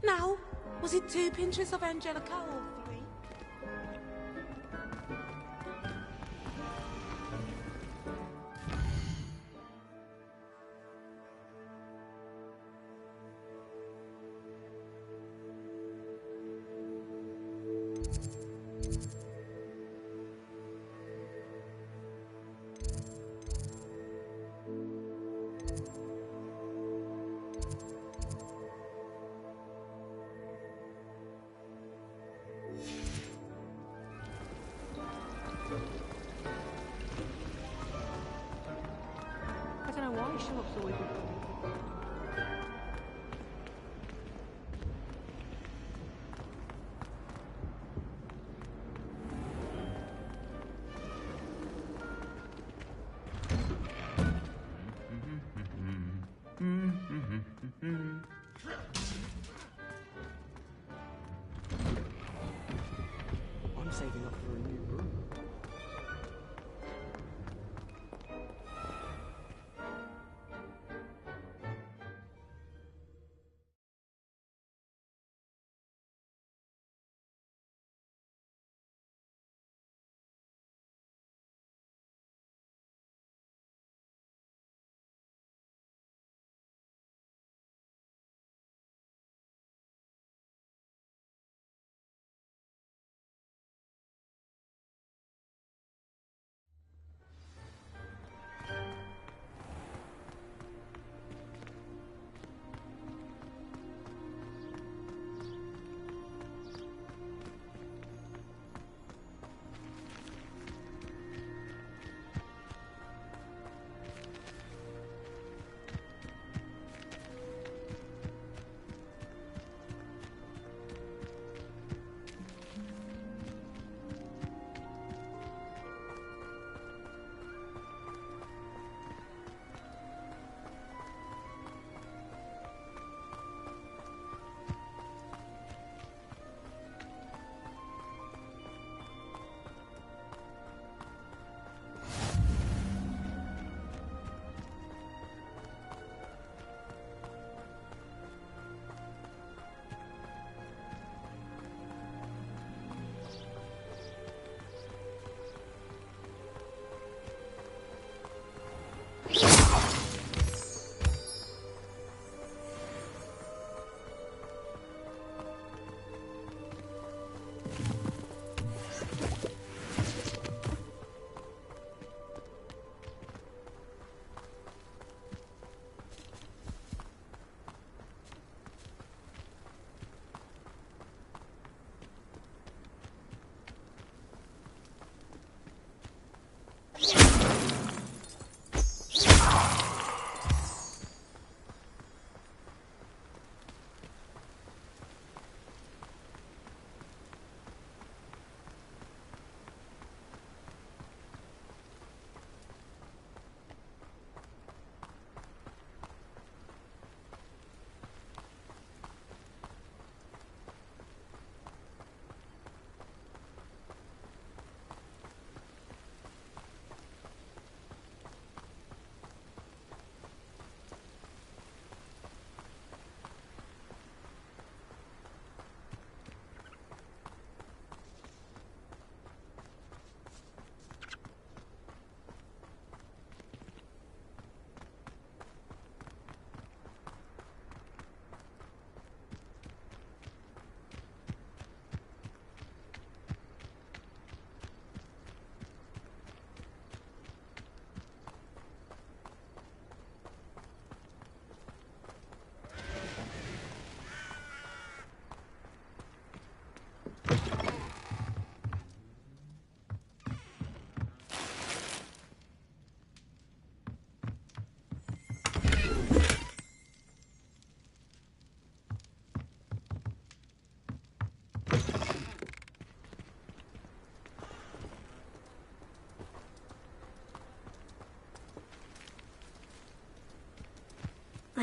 Now, was it 2 pinches of Angelica or 3? I don't know why she looks always good. I'm saving up for a new broom.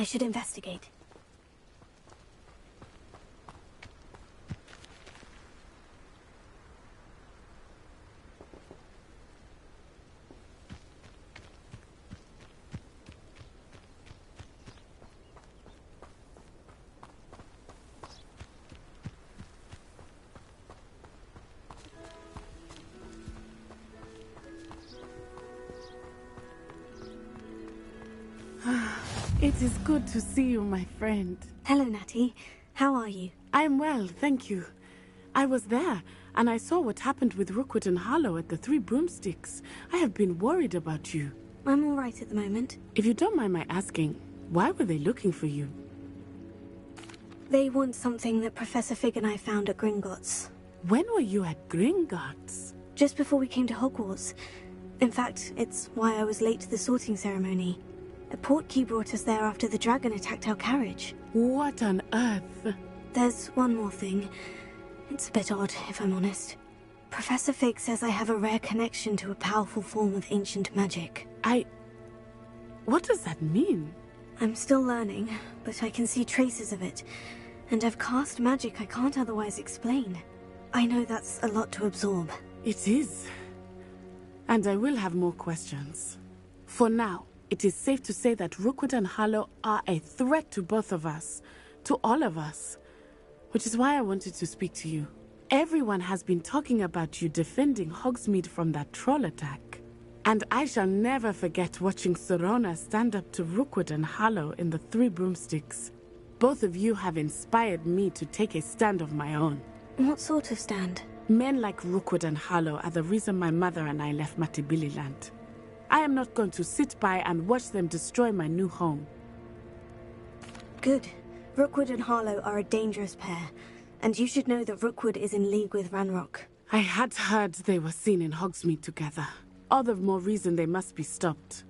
I should investigate. It is good to see you, my friend. Hello, Natty. How are you? I'm well, thank you. I was there, and I saw what happened with Rookwood and Harlow at the Three Broomsticks. I have been worried about you. I'm all right at the moment. If you don't mind my asking, why were they looking for you? They want something that Professor Fig and I found at Gringotts. When were you at Gringotts? Just before we came to Hogwarts. In fact, it's why I was late to the sorting ceremony. A portkey brought us there after the dragon attacked our carriage. What on earth? There's one more thing. It's a bit odd, if I'm honest. Professor Fig says I have a rare connection to a powerful form of ancient magic. What does that mean? I'm still learning, but I can see traces of it. And I've cast magic I can't otherwise explain. I know that's a lot to absorb. It is. And I will have more questions. For now, it is safe to say that Rookwood and Harlow are a threat to both of us. To all of us. Which is why I wanted to speak to you. Everyone has been talking about you defending Hogsmeade from that troll attack. And I shall never forget watching Sorona stand up to Rookwood and Harlow in the Three Broomsticks. Both of you have inspired me to take a stand of my own. What sort of stand? Men like Rookwood and Harlow are the reason my mother and I left Matabeleland. I am not going to sit by and watch them destroy my new home. Good. Rookwood and Harlow are a dangerous pair, and you should know that Rookwood is in league with Ranrock. I had heard they were seen in Hogsmeade together. All the more reason they must be stopped.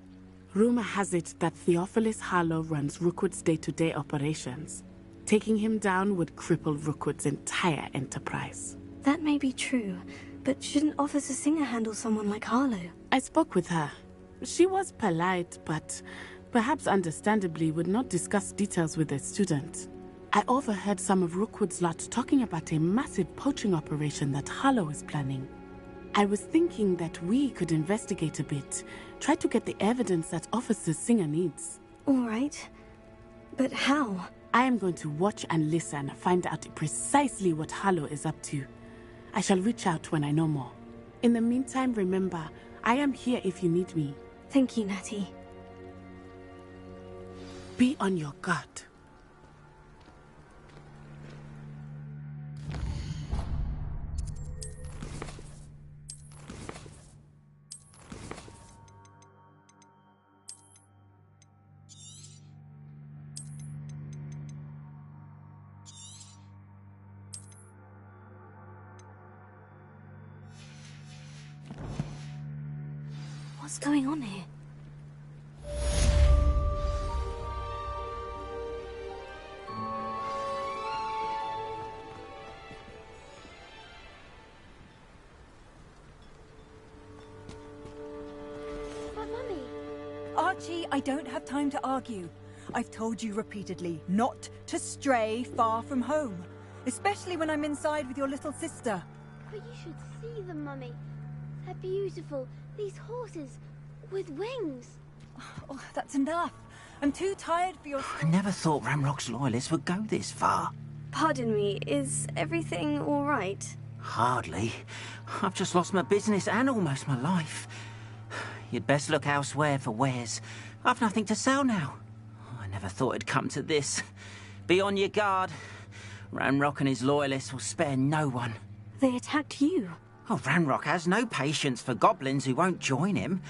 Rumor has it that Theophilus Harlow runs Rookwood's day-to-day operations. Taking him down would cripple Rookwood's entire enterprise. That may be true, but shouldn't Officer Singer handle someone like Harlow? I spoke with her. She was polite, but perhaps understandably would not discuss details with a student. I overheard some of Rookwood's lot talking about a massive poaching operation that Harlow is planning. I was thinking that we could investigate a bit, try to get the evidence that Officer Singer needs. All right. But how? I am going to watch and listen, find out precisely what Harlow is up to. I shall reach out when I know more. In the meantime, remember, I am here if you need me. Thank you, Natty. Be on your guard. What's going on here? But Mummy... Archie, I don't have time to argue. I've told you repeatedly not to stray far from home. Especially when I'm inside with your little sister. But you should see them, Mummy. They're beautiful. These horses with wings. Oh, that's enough. I'm too tired for your... I never thought Ramrock's loyalists would go this far. Pardon me, is everything all right? Hardly. I've just lost my business and almost my life. You'd best look elsewhere for wares. I've nothing to sell now. I never thought it'd come to this. Be on your guard. Ranrock and his loyalists will spare no one. They attacked you. Oh, Ranrock has no patience for goblins who won't join him.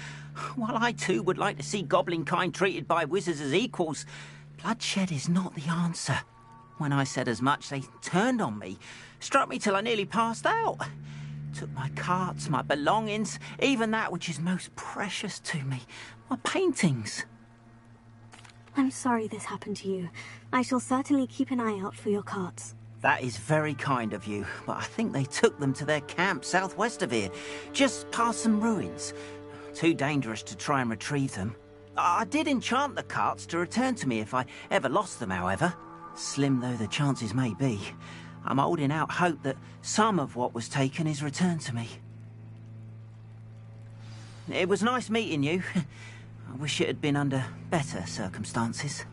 While I too would like to see goblin kind treated by wizards as equals, bloodshed is not the answer. When I said as much, they turned on me, struck me till I nearly passed out. Took my carts, my belongings, even that which is most precious to me, my paintings. I'm sorry this happened to you. I shall certainly keep an eye out for your carts. That is very kind of you, but I think they took them to their camp southwest of here, just past some ruins. Too dangerous to try and retrieve them. I did enchant the carts to return to me if I ever lost them, however. Slim though the chances may be, I'm holding out hope that some of what was taken is returned to me. It was nice meeting you. I wish it had been under better circumstances.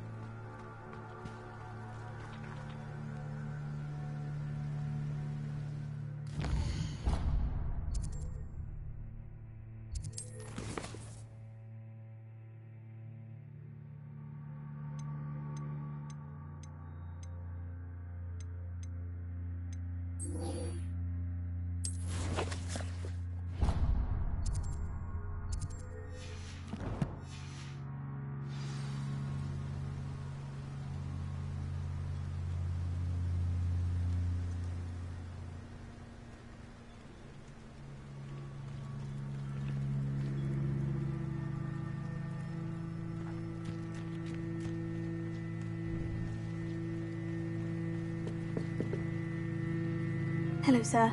Hello, sir.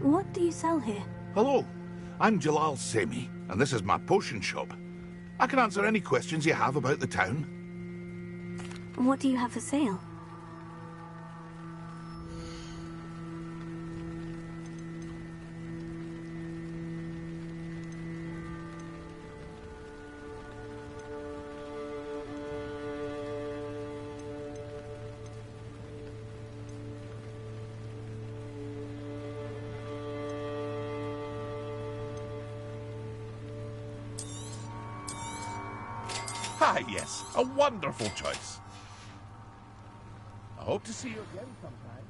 What do you sell here? Hello, I'm Jalal Semi, and this is my potion shop. I can answer any questions you have about the town. What do you have for sale? Ah, yes, a wonderful choice. I hope to see you again sometime.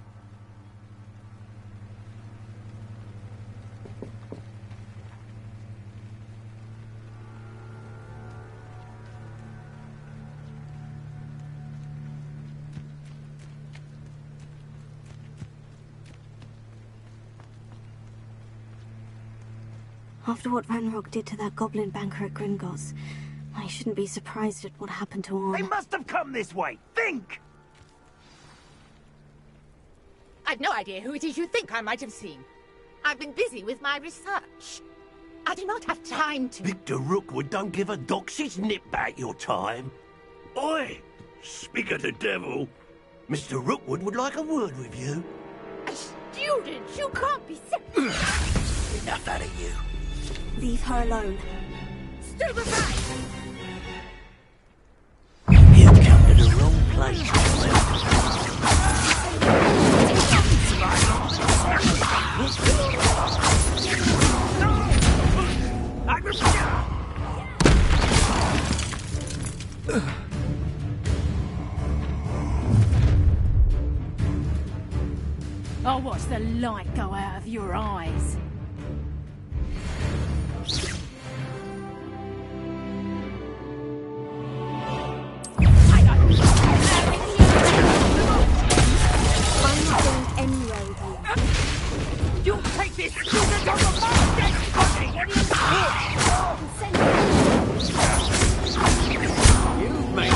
After what Ranrock did to that goblin banker at Gringotts, I shouldn't be surprised at what happened to Orn. They must have come this way! Think! I've no idea who it is you think I might have seen. I've been busy with my research. I do not have time to... Victor Rookwood don't give a doxy's nip back your time. Oi! Speak of the devil. Mr. Rookwood would like a word with you. A student? You can't be serious. Enough out of you. Leave her alone. Stand aside! You've come to the wrong place, I'll watch the light go out of your eyes. You'll take this student on the market, buddy! You mate.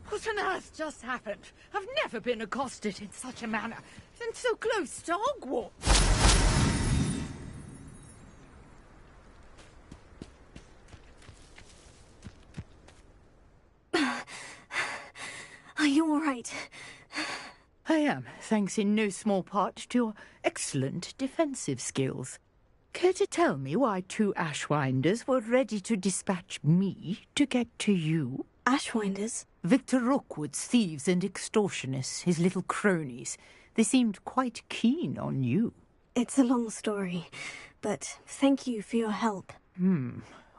What on earth just happened? I've never been accosted in such a manner, and so close to Hogwarts. Are you all right? I am, thanks in no small part to your excellent defensive skills. Care to tell me why two Ashwinders were ready to dispatch me to get to you? Ashwinders? Victor Rookwood's thieves and extortionists, his little cronies. They seemed quite keen on you. It's a long story, but thank you for your help.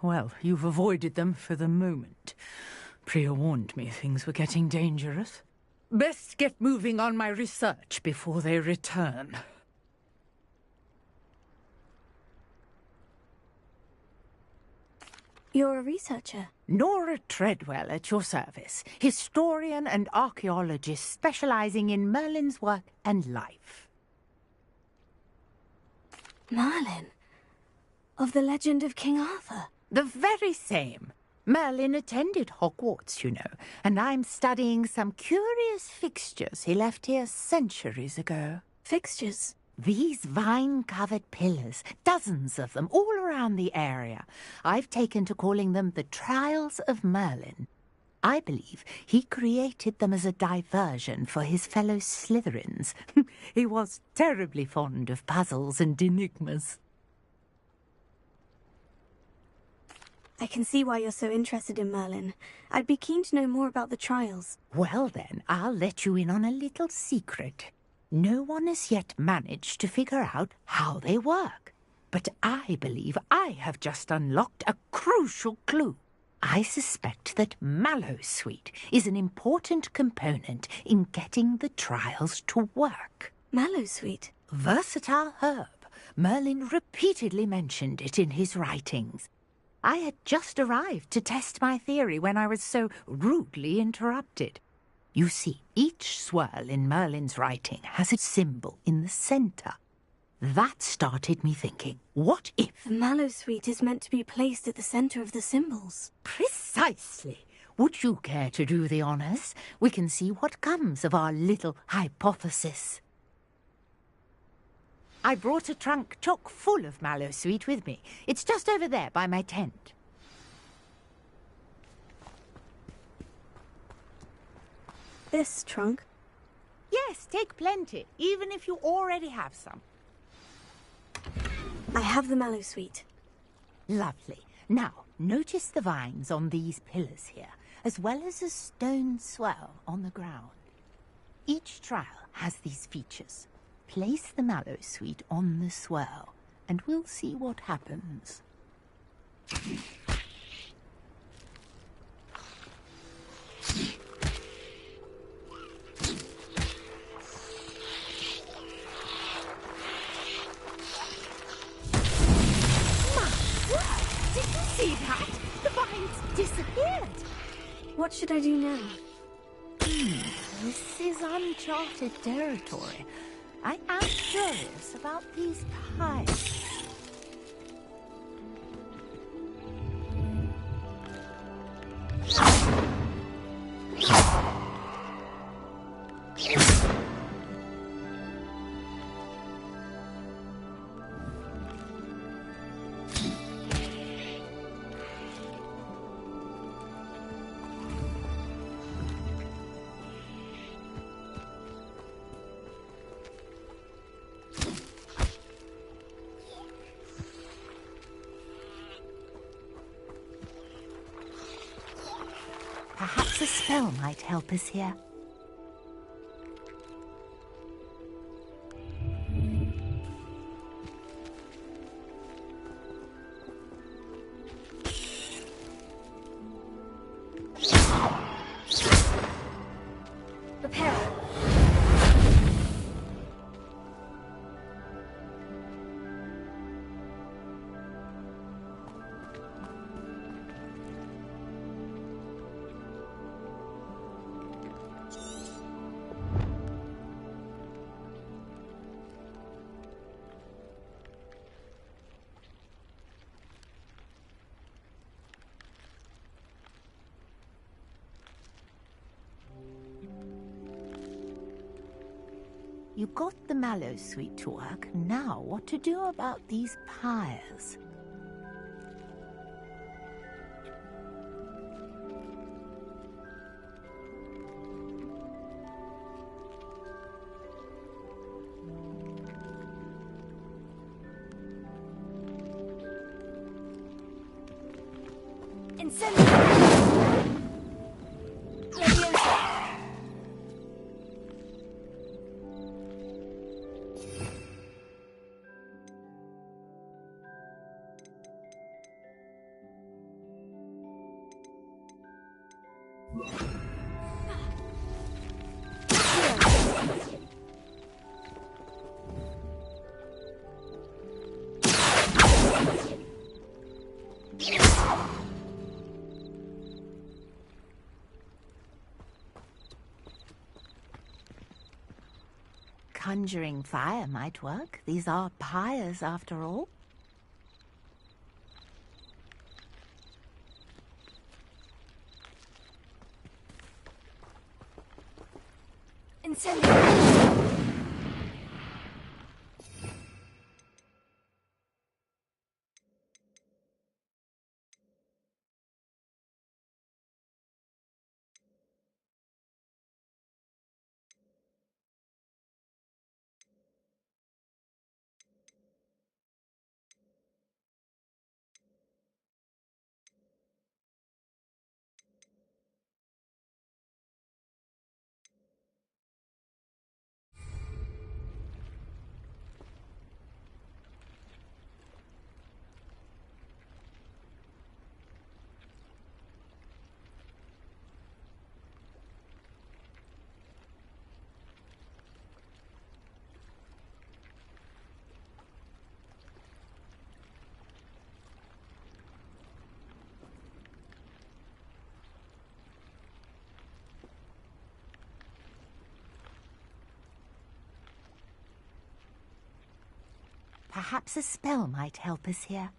Well, you've avoided them for the moment. Priya warned me things were getting dangerous. Best get moving on my research before they return. You're a researcher? Nora Treadwell at your service, historian and archaeologist specializing in Merlin's work and life. Merlin? Of the legend of King Arthur? The very same. Merlin attended Hogwarts, you know, and I'm studying some curious fixtures he left here centuries ago. Fixtures? These vine-covered pillars, dozens of them, all around the area. I've taken to calling them the Trials of Merlin. I believe he created them as a diversion for his fellow Slytherins. He was terribly fond of puzzles and enigmas. I can see why you're so interested in Merlin. I'd be keen to know more about the trials. Well then, I'll let you in on a little secret. No one has yet managed to figure out how they work. But I believe I have just unlocked a crucial clue. I suspect that Mallowsweet is an important component in getting the trials to work. Mallowsweet? Versatile herb. Merlin repeatedly mentioned it in his writings. I had just arrived to test my theory when I was so rudely interrupted. You see, each swirl in Merlin's writing has a symbol in the centre. That started me thinking, what if... The Mallowsweet is meant to be placed at the centre of the symbols. Precisely. Would you care to do the honours? We can see what comes of our little hypothesis. I brought a trunk chock full of Mallowsweet with me. It's just over there by my tent. This trunk? Yes, take plenty, even if you already have some. I have the Mallowsweet. Lovely. Now, notice the vines on these pillars here, as well as a stone swell on the ground. Each trial has these features. Place the Mallowsweet on the swell, and we'll see what happens. Did you see that? The vines disappeared. What should I do now? This is uncharted territory. I am curious about these pies. Perhaps a spell might help us here. Prepare. You got the Mallowsweet to work. Now, what to do about these pyres? Conjuring fire might work. These are pyres, after all. Incendio! Perhaps a spell might help us here.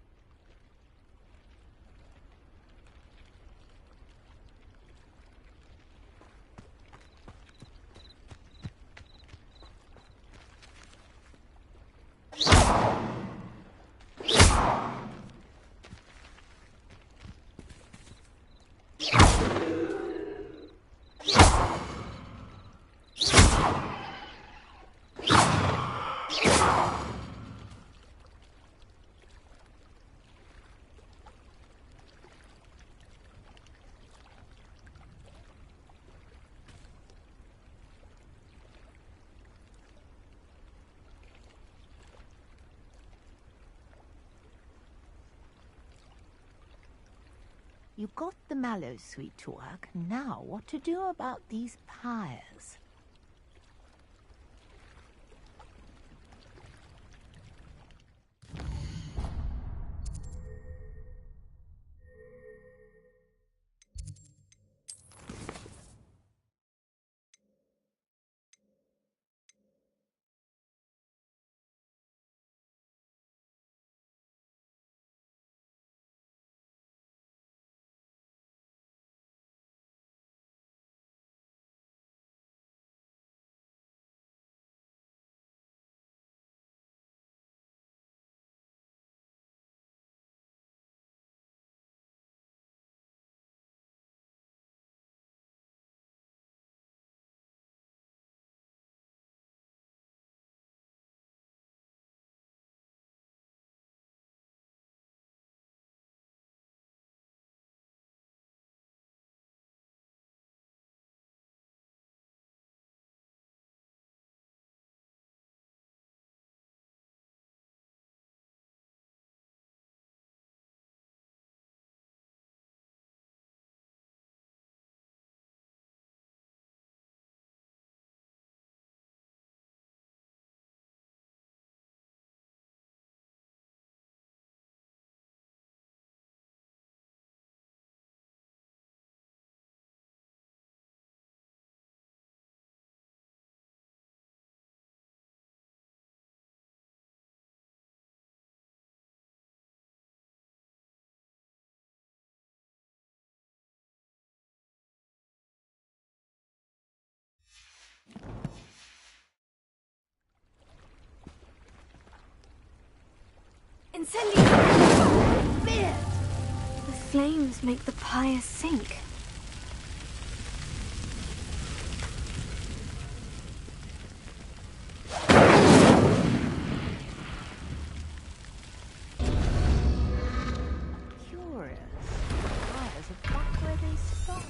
You got the mallow sweet to work. Now what to do about these pyres? Incendio! The flames make the pyre sink. Curious. The pyres are back where they started.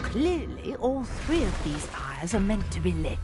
Clearly, all three of these pyres are meant to be lit.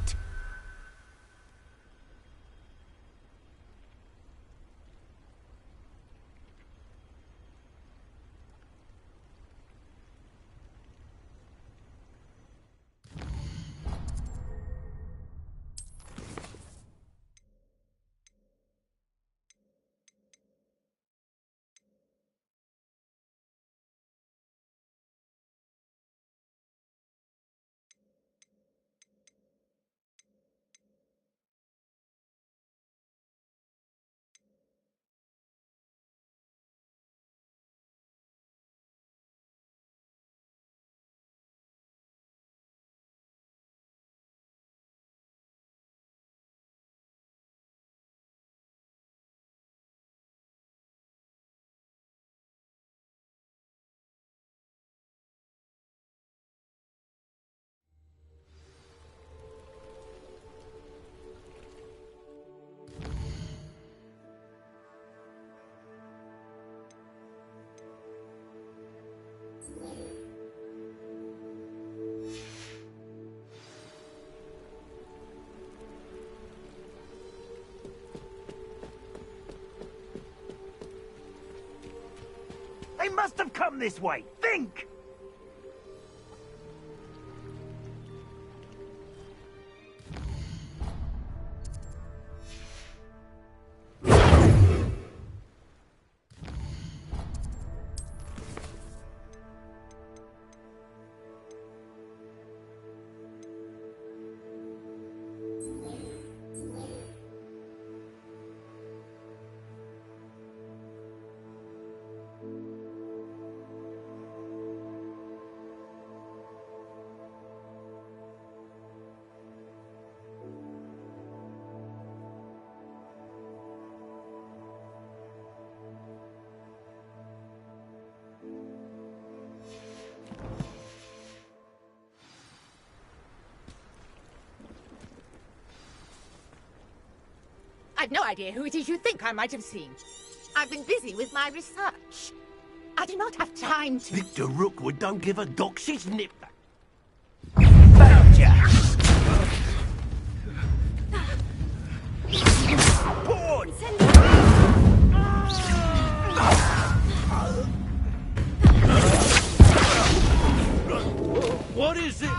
They must have come this way. Think! I've no idea who it is you think I might have seen. I've been busy with my research. I do not have time to... Victor Rookwood don't give a doxy's nip back. Found ya! Porn! What is it?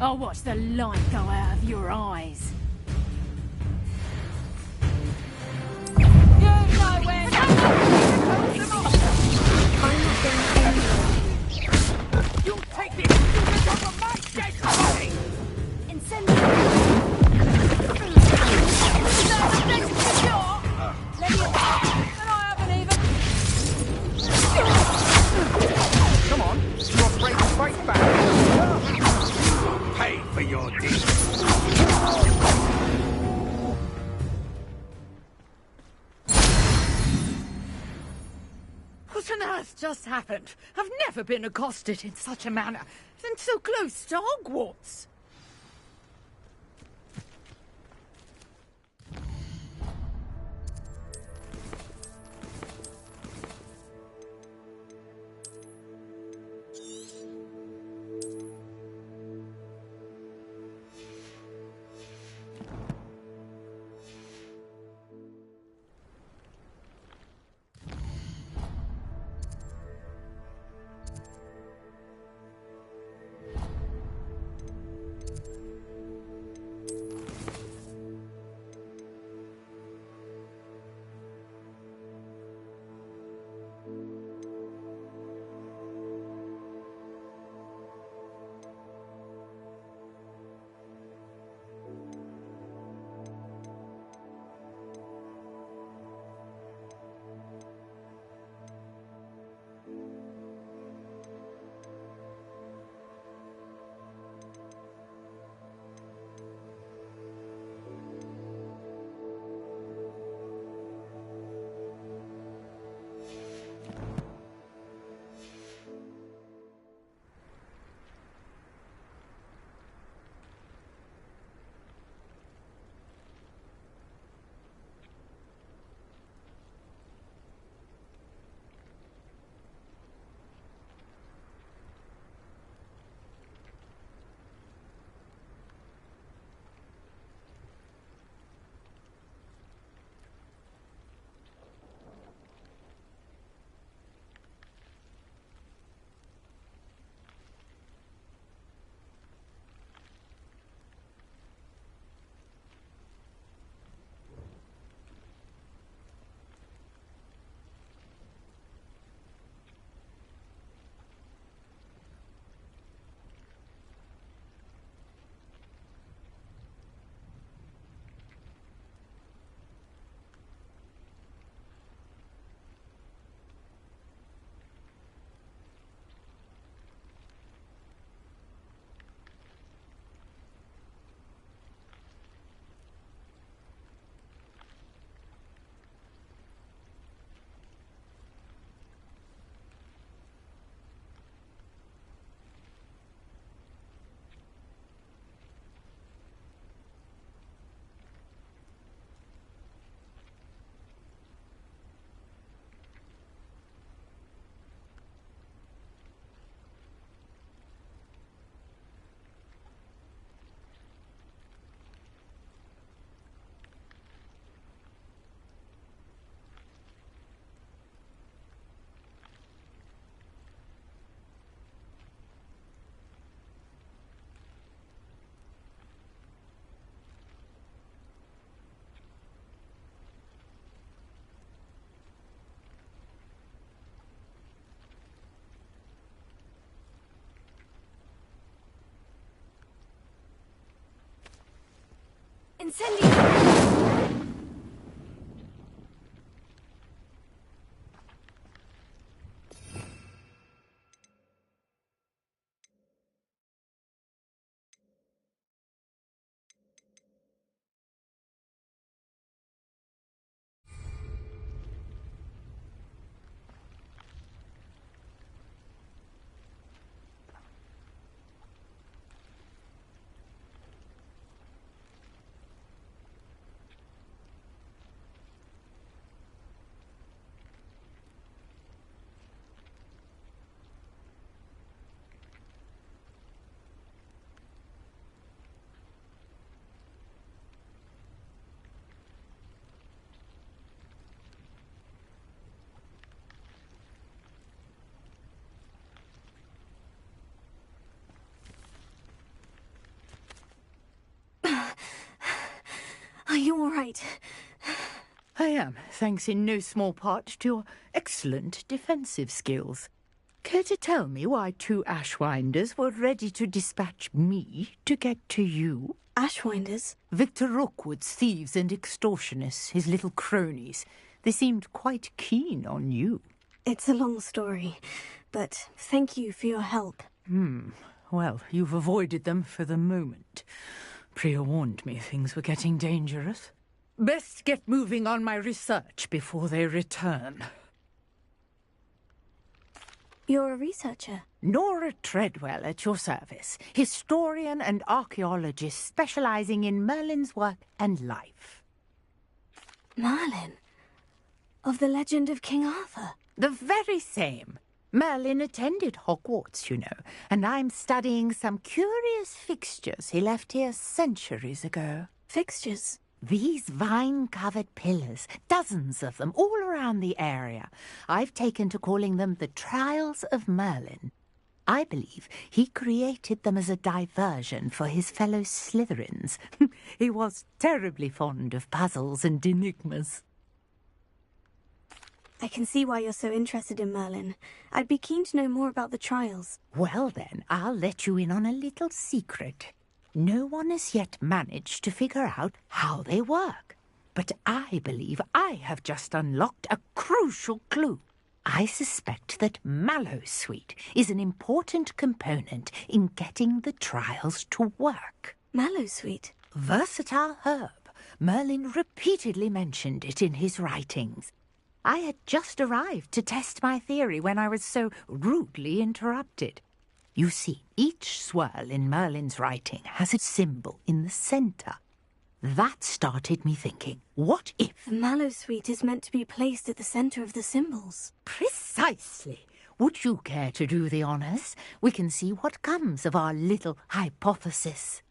I'll watch the light go out of your eyes. You know where you'll take this! You'll become my dead body! Come on, you're afraid to fight back. Pay for your deeds. What on earth just happened? I've never been accosted in such a manner, and so close to Hogwarts. Incendio! Are you all right? I am, thanks in no small part to your excellent defensive skills. Care to tell me why 2 Ashwinders were ready to dispatch me to get to you? Ashwinders? Victor Rookwood's thieves and extortionists, his little cronies. They seemed quite keen on you. It's a long story, but thank you for your help. Well, you've avoided them for the moment. Priya warned me things were getting dangerous. Best get moving on my research before they return. You're a researcher? Nora Treadwell at your service, historian and archaeologist specializing in Merlin's work and life. Merlin? Of the legend of King Arthur? The very same. Merlin attended Hogwarts, you know, and I'm studying some curious fixtures he left here centuries ago. Fixtures? These vine-covered pillars, dozens of them, all around the area. I've taken to calling them the Trials of Merlin. I believe he created them as a diversion for his fellow Slytherins. He was terribly fond of puzzles and enigmas. I can see why you're so interested in Merlin. I'd be keen to know more about the trials. Well then, I'll let you in on a little secret. No one has yet managed to figure out how they work. But I believe I have just unlocked a crucial clue. I suspect that Mallowsweet is an important component in getting the trials to work. Mallowsweet? Versatile herb. Merlin repeatedly mentioned it in his writings. I had just arrived to test my theory when I was so rudely interrupted. You see, each swirl in Merlin's writing has a symbol in the centre. That started me thinking, what if... The Mallowsweet is meant to be placed at the centre of the symbols. Precisely. Would you care to do the honours? We can see what comes of our little hypothesis.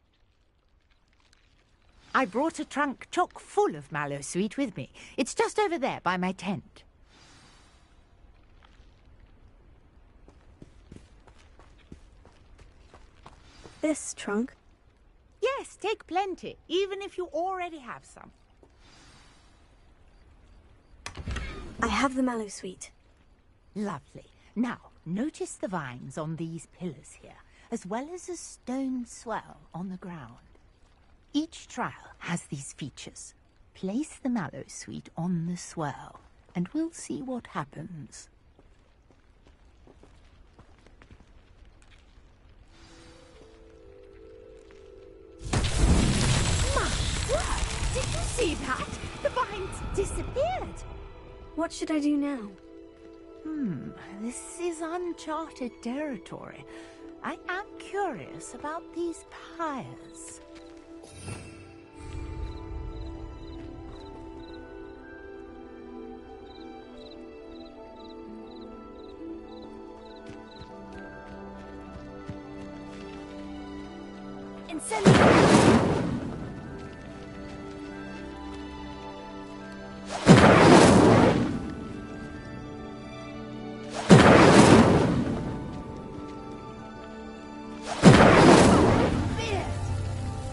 I brought a trunk chock full of Mallowsweet with me. It's just over there by my tent. This trunk? Yes, take plenty, even if you already have some. I have the Mallowsweet. Lovely. Now, notice the vines on these pillars here, as well as a stone swell on the ground. Each trial has these features. Place the Mallowsweet on the swirl, and we'll see what happens. My word! Did you see that? The vines disappeared. What should I do now? This is uncharted territory. I am curious about these pyres.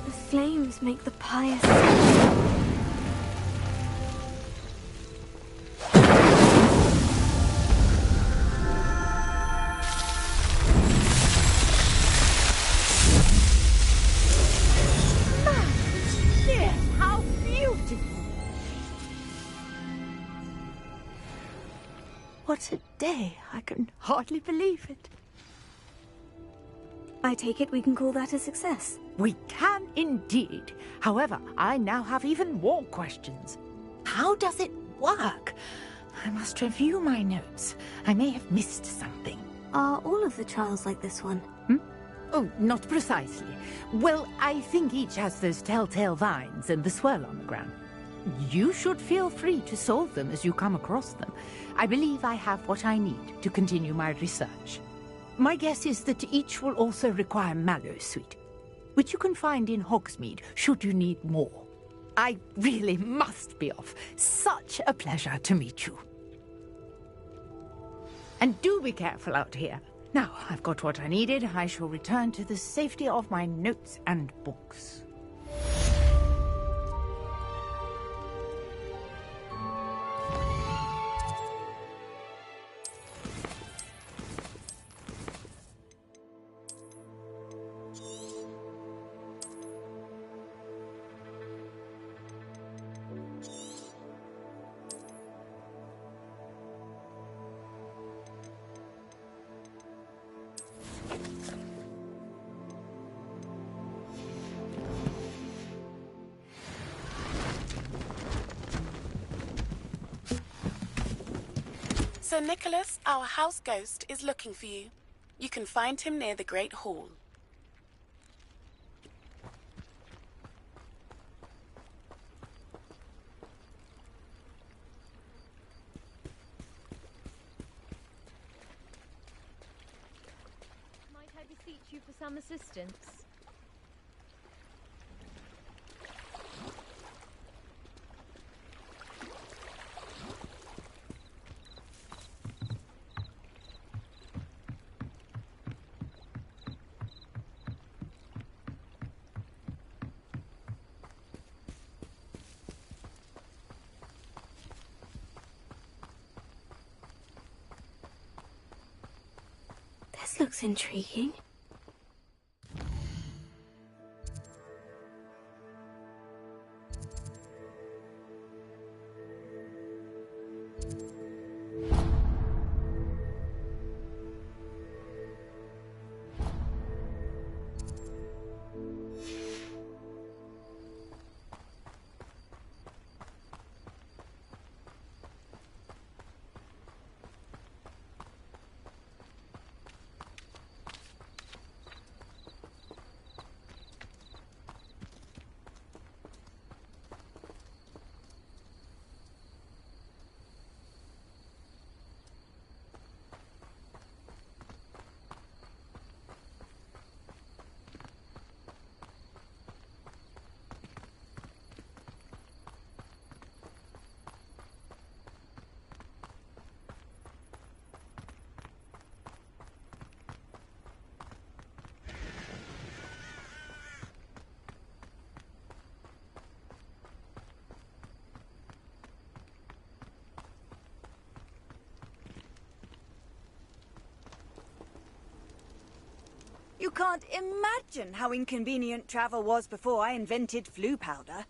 The flames make the pious... What a day. I can hardly believe it. I take it we can call that a success. We can indeed. However, I now have even more questions. How does it work? I must review my notes. I may have missed something. Are all of the trials like this one? Oh, not precisely. Well, I think each has those telltale vines and the swirl on the ground. You should feel free to solve them as you come across them. I believe I have what I need to continue my research. My guess is that each will also require mallow sweet, which you can find in Hogsmeade should you need more. I really must be off. Such a pleasure to meet you. And do be careful out here. Now, I've got what I needed. I shall return to the safety of my notes and books. Sir Nicholas, our house ghost, is looking for you. You can find him near the Great Hall. Might I beseech you for some assistance? This looks intriguing. You can't imagine how inconvenient travel was before I invented flu powder.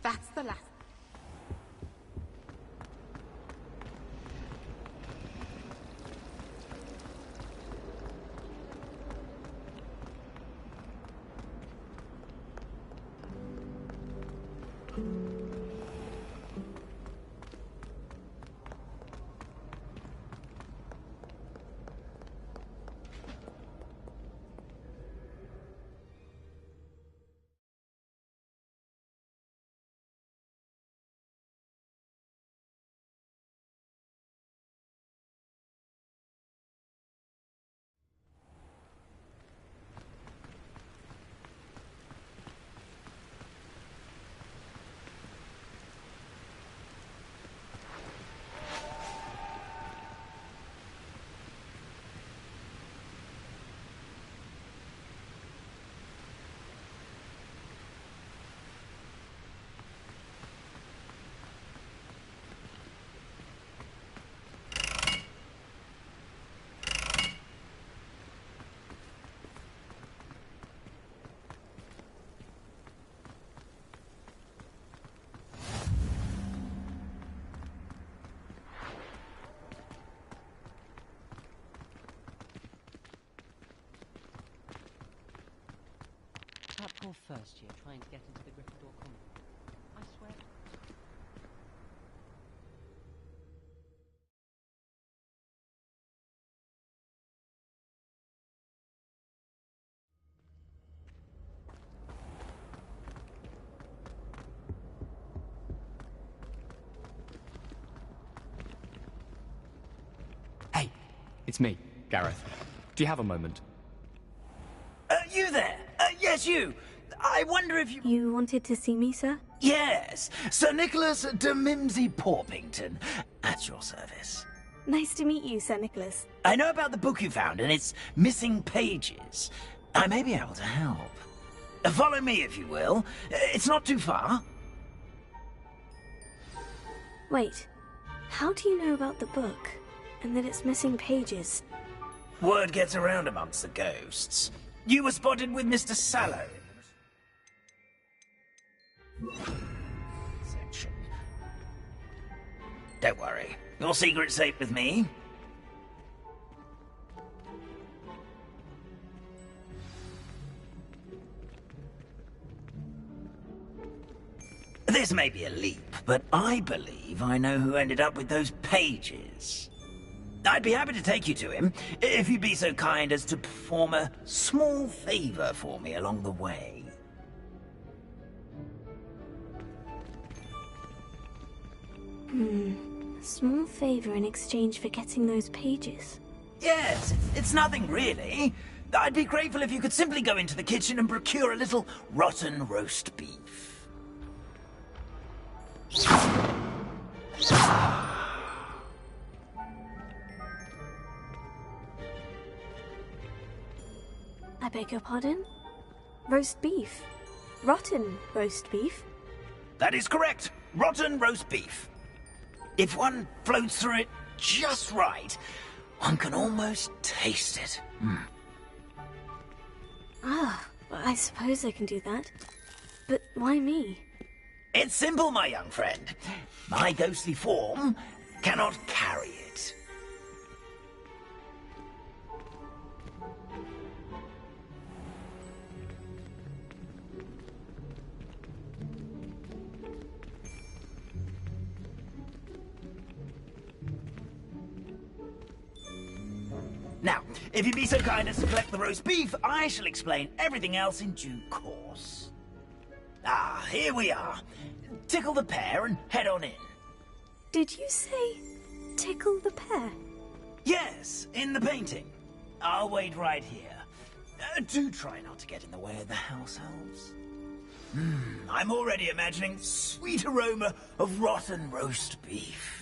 That's the last. That poor first year trying to get into the Gryffindor Common. I swear. Hey, it's me, Gareth. Do you have a moment? You there? Yes, you. I wonder if you... You wanted to see me, sir? Yes, Sir Nicholas de Mimsy Porpington, at your service. Nice to meet you, Sir Nicholas. I know about the book you found and its missing pages. I may be able to help. Follow me, if you will. It's not too far. Wait, how do you know about the book? And that it's missing pages? Word gets around amongst the ghosts. You were spotted with Mr. Sallow. Section. Don't worry. Your secret's safe with me. This may be a leap, but I believe I know who ended up with those pages. I'd be happy to take you to him, if you'd be so kind as to perform a small favor for me along the way. Small favor in exchange for getting those pages. Yes, it's nothing really. I'd be grateful if you could simply go into the kitchen and procure a little rotten roast beef. I beg your pardon? Roast beef? Rotten roast beef? That is correct. Rotten roast beef. If one floats through it just right, one can almost taste it. Ah, well, I suppose I can do that. But why me? It's simple, my young friend. My ghostly form cannot carry it. Now, if you'd be so kind as to collect the roast beef, I shall explain everything else in due course. Ah, here we are. Tickle the pear and head on in. Did you say tickle the pear? Yes, in the painting. I'll wait right here. Do try not to get in the way of the house elves. I'm already imagining sweet aroma of rotten roast beef.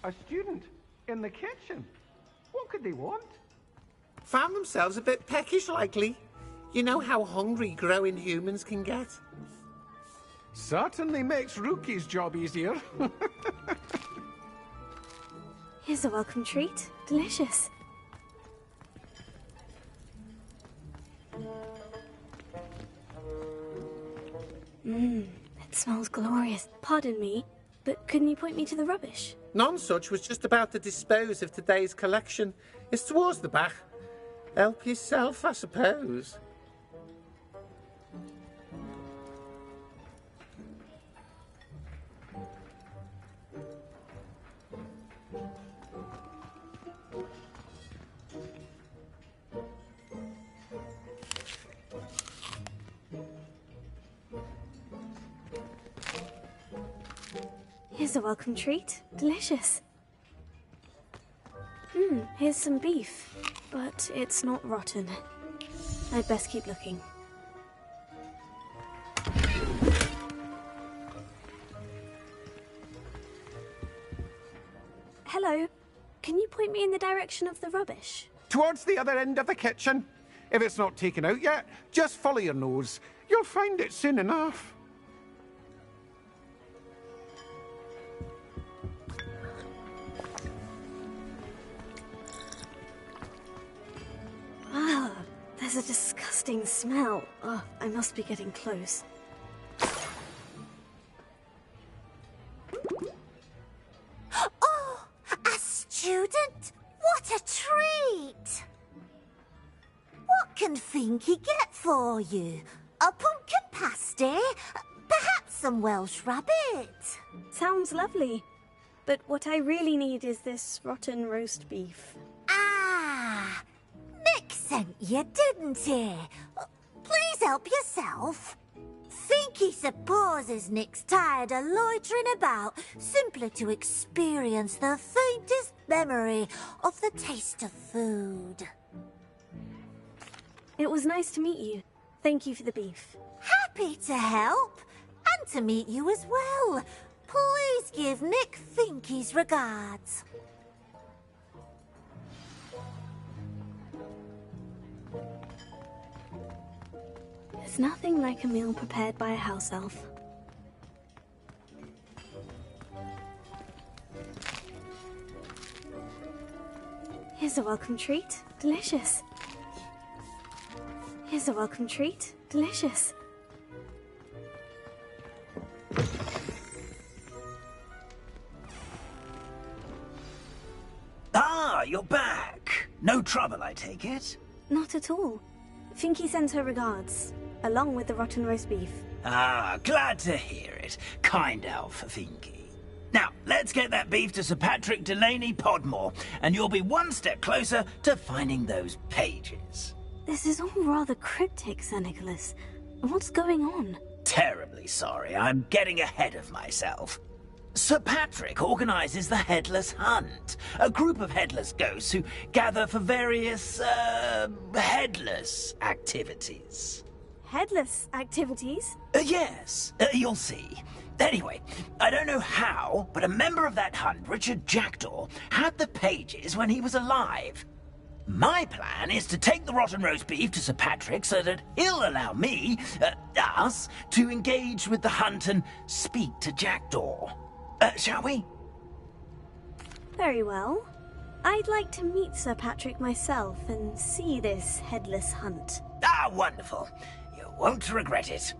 A student? In the kitchen? What could they want? Found themselves a bit peckish, likely. You know how hungry growing humans can get. Certainly makes Rookie's job easier. Here's a welcome treat. Delicious. It smells glorious. Pardon me, but couldn't you point me to the rubbish? None such was just about to dispose of today's collection. It's towards the back. Help yourself, I suppose. Here's a welcome treat. Delicious. Here's some beef, but it's not rotten. I'd best keep looking. Hello. Can you point me in the direction of the rubbish? Towards the other end of the kitchen. If it's not taken out yet, just follow your nose. You'll find it soon enough. Ah, there's a disgusting smell. Oh, I must be getting close. Oh, a student? What a treat! What can Finky get for you? A pumpkin pasty? Perhaps some Welsh rabbit? Sounds lovely. But what I really need is this rotten roast beef. Ah, Nick sent you, didn't he? Please help yourself. Finky supposes Nick's tired of loitering about simply to experience the faintest memory of the taste of food. It was nice to meet you. Thank you for the beef. Happy to help, and to meet you as well. Please give Nick Finky's regards. There's nothing like a meal prepared by a house elf. Here's a welcome treat. Delicious. Here's a welcome treat. Delicious. Ah, you're back. No trouble, I take it? Not at all. Finky sends her regards, along with the rotten roast beef. Ah, glad to hear it. Kind elf, Finky. Now, let's get that beef to Sir Patrick Delaney Podmore, and you'll be one step closer to finding those pages. This is all rather cryptic, Sir Nicholas. What's going on? Terribly sorry, I'm getting ahead of myself. Sir Patrick organises the Headless Hunt, a group of headless ghosts who gather for various, headless activities. Headless activities? Yes, you'll see. Anyway, I don't know how, but a member of that hunt, Richard Jackdaw, had the pages when he was alive. My plan is to take the rotten roast beef to Sir Patrick so that he'll allow me, us, to engage with the hunt and speak to Jackdaw. Shall we? Very well. I'd like to meet Sir Patrick myself and see this headless hunt. Ah, wonderful. You won't regret it.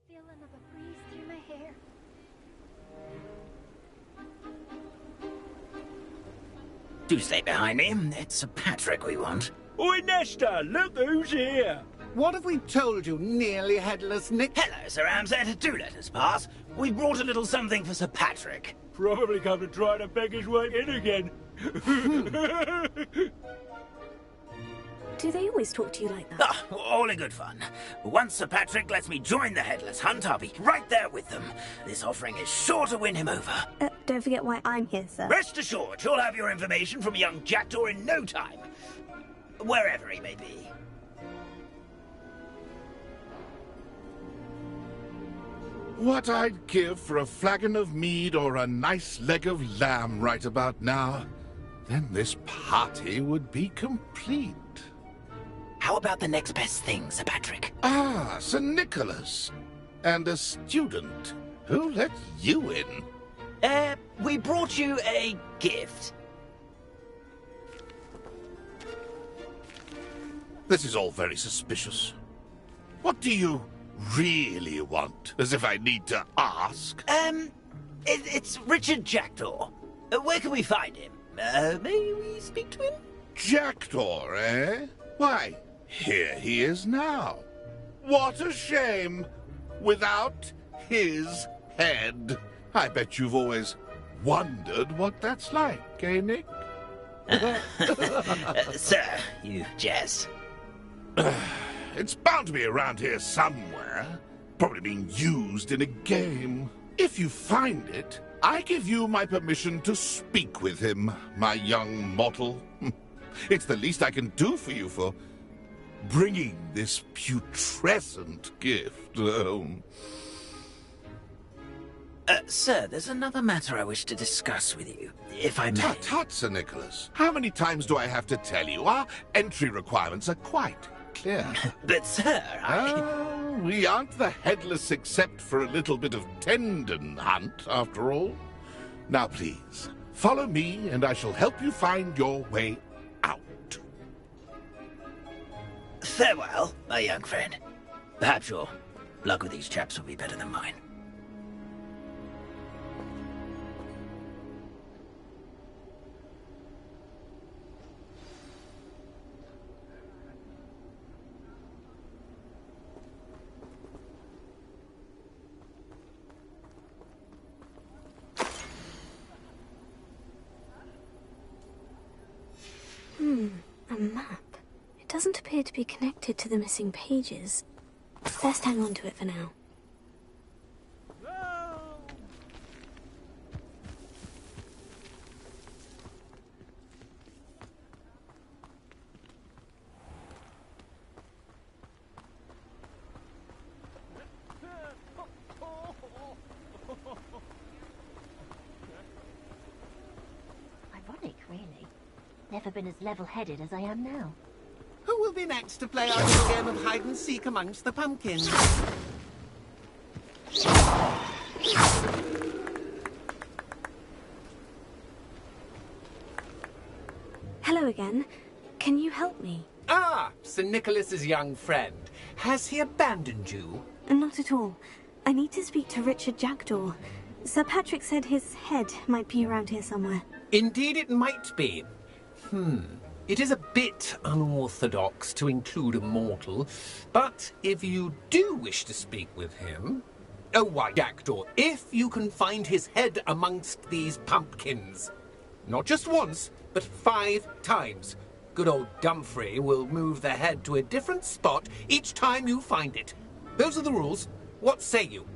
Feeling of a breeze through my hair. Do stay behind me. It's Sir Patrick we want. Oi, Nesta, look who's here. What have we told you, nearly headless Nick? Hello, Sir Ramsett. Do let us pass. We brought a little something for Sir Patrick. Probably come to try to beg his way in again. Do they always talk to you like that? Ah, all in good fun. Once Sir Patrick lets me join the Headless Hunt, I'll be right there with them. This offering is sure to win him over. Don't forget why I'm here, sir. Rest assured, you'll have your information from young Jackdaw in no time. Wherever he may be. What I'd give for a flagon of mead or a nice leg of lamb right about now. Then this party would be complete. How about the next best thing, Sir Patrick? Ah, Sir Nicholas. And a student. Who let you in? We brought you a gift. This is all very suspicious. What do you really want? As if I need to ask. It's Richard Jackdaw. Where can we find him? May we speak to him? Jackdaw, eh? Why, here he is now. What a shame. Without his head. I bet you've always wondered what that's like, eh, Nick? Sir, you jest. It's bound to be around here somewhere. Probably being used in a game. If you find it, I give you my permission to speak with him, my young mortal. It's the least I can do for you for bringing this putrescent gift home. Sir, there's another matter I wish to discuss with you, if I may. Tut, tut, Sir Nicholas. How many times do I have to tell you? Our entry requirements are quite clear. But, sir, we aren't the Headless except for a little bit of tendon hunt, after all. Now, please, follow me, and I shall help you find your way out. Farewell, my young friend. Perhaps your luck with these chaps will be better than mine. A map. It doesn't appear to be connected to the missing pages. Best hang on to it for now. Ironic, really. Never been as level-headed as I am now. Who will be next to play our little game of hide-and-seek amongst the pumpkins? Hello again. Can you help me? Ah, Sir Nicholas's young friend. Has he abandoned you? Not at all. I need to speak to Richard Jackdaw. Sir Patrick said his head might be around here somewhere. Indeed it might be. It is a bit unorthodox to include a mortal, but if you do wish to speak with him... Oh, why, Jackdaw, if you can find his head amongst these pumpkins. Not just once, but 5 times. Good old Dumfrey will move the head to a different spot each time you find it. Those are the rules. What say you?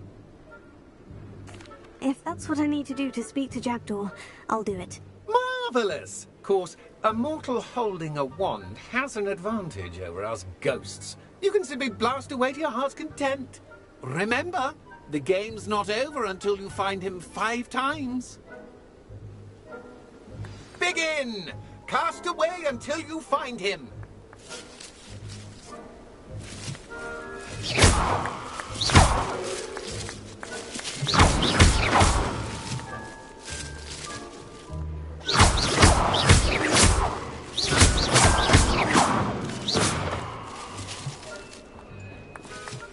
If that's what I need to do to speak to Jackdaw, I'll do it. Marvellous! Of course, a mortal holding a wand has an advantage over us ghosts. You can simply blast away to your heart's content. Remember, the game's not over until you find him 5 times. Begin! Cast away until you find him.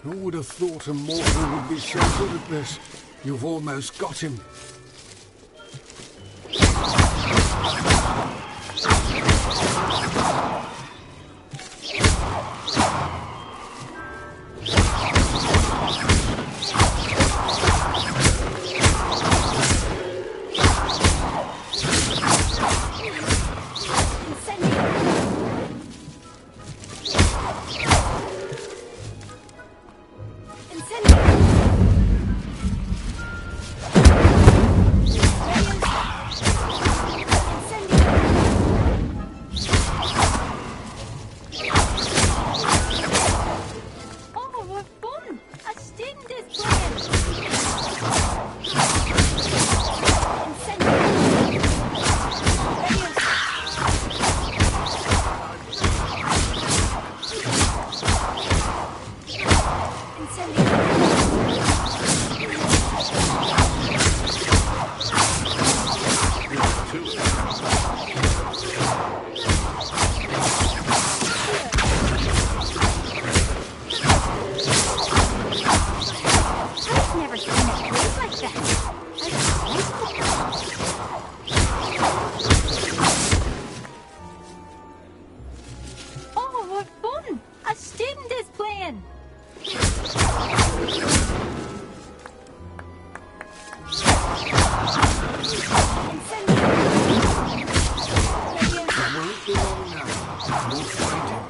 Who would have thought a mortal would be so good at this? You've almost got him. Send You'll find him.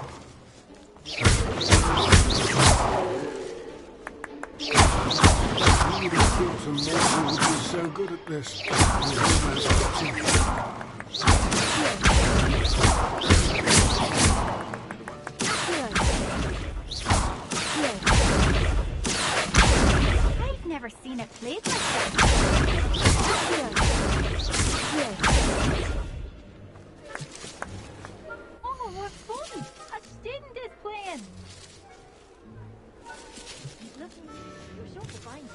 Who would have thought a mortal would be so good at this? You've almost got him. I've never seen it played like that. Oh, what fun! A student is playing. He's looking. You're sure to find him.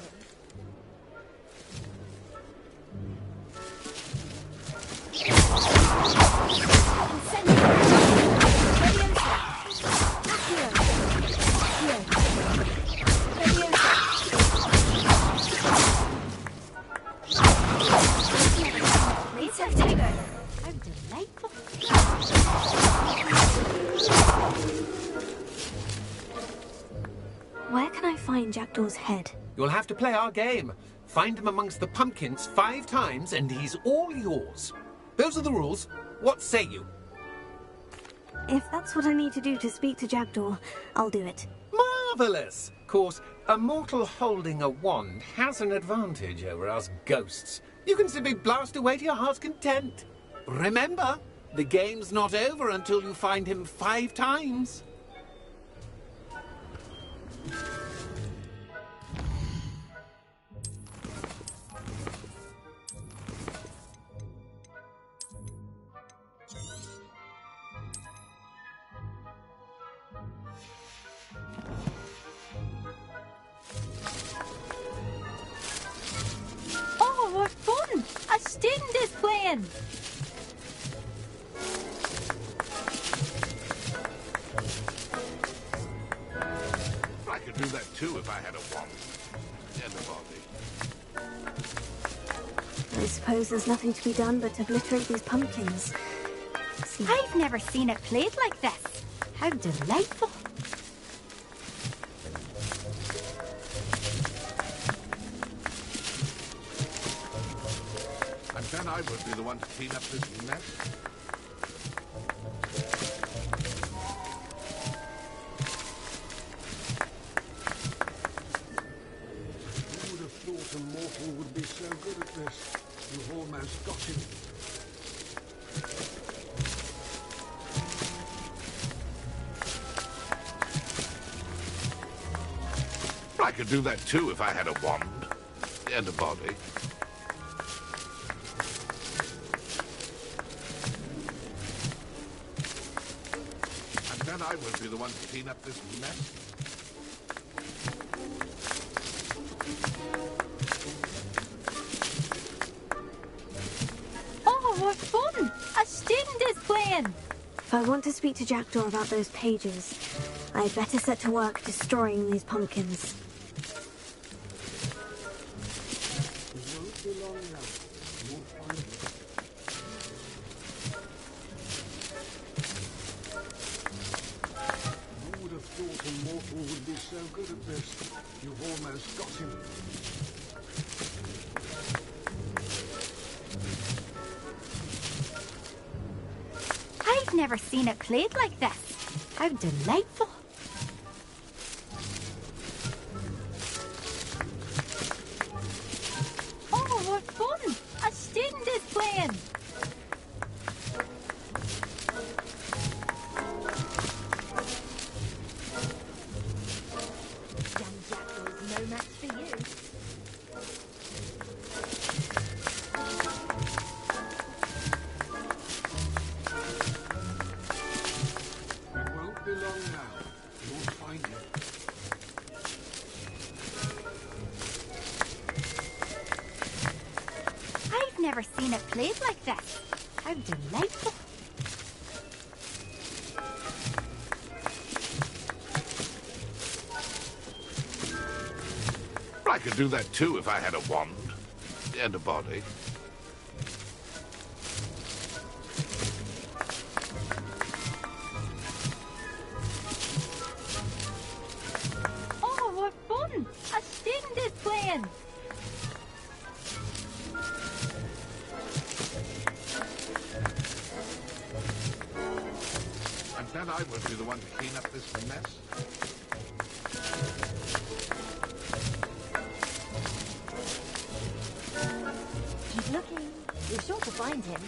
Where can I find Jackdaw's head? You'll have to play our game. Find him amongst the pumpkins 5 times and he's all yours. Those are the rules. What say you? If that's what I need to do to speak to Jackdaw, I'll do it. Marvellous! Of course, a mortal holding a wand has an advantage over us ghosts. You can simply blast away to your heart's content. Remember, the game's not over until you find him 5 times. Oh, what fun! A student is playing. I could do that too if I had a wand and a body. I suppose there's nothing to be done but obliterate these pumpkins. I've never seen it played like this. How delightful. And then I would be the one to clean up this mess. Who would have thought a mortal would be so good at this? You've almost got him. I could do that too if I had a wand and a body. And then I would be the one to clean up this mess. Oh, what fun! A student is playing. If I want to speak to Jackdaw about those pages, I'd better set to work destroying these pumpkins. It won't be long now. You'll find him. Who would have thought a mortal would be so good at this? You've almost got him. I've never seen it played like this. How delightful. Oh, what fun! A student is playing. Young Jackdaw's no match for you. It won't be long now. You'll find him. I've never seen it played like this. How delightful. I could do that too if I had a wand and a body. Oh, what fun! A student is playing. And said I would be the one to clean up this mess. Keep looking. You're sure to find him.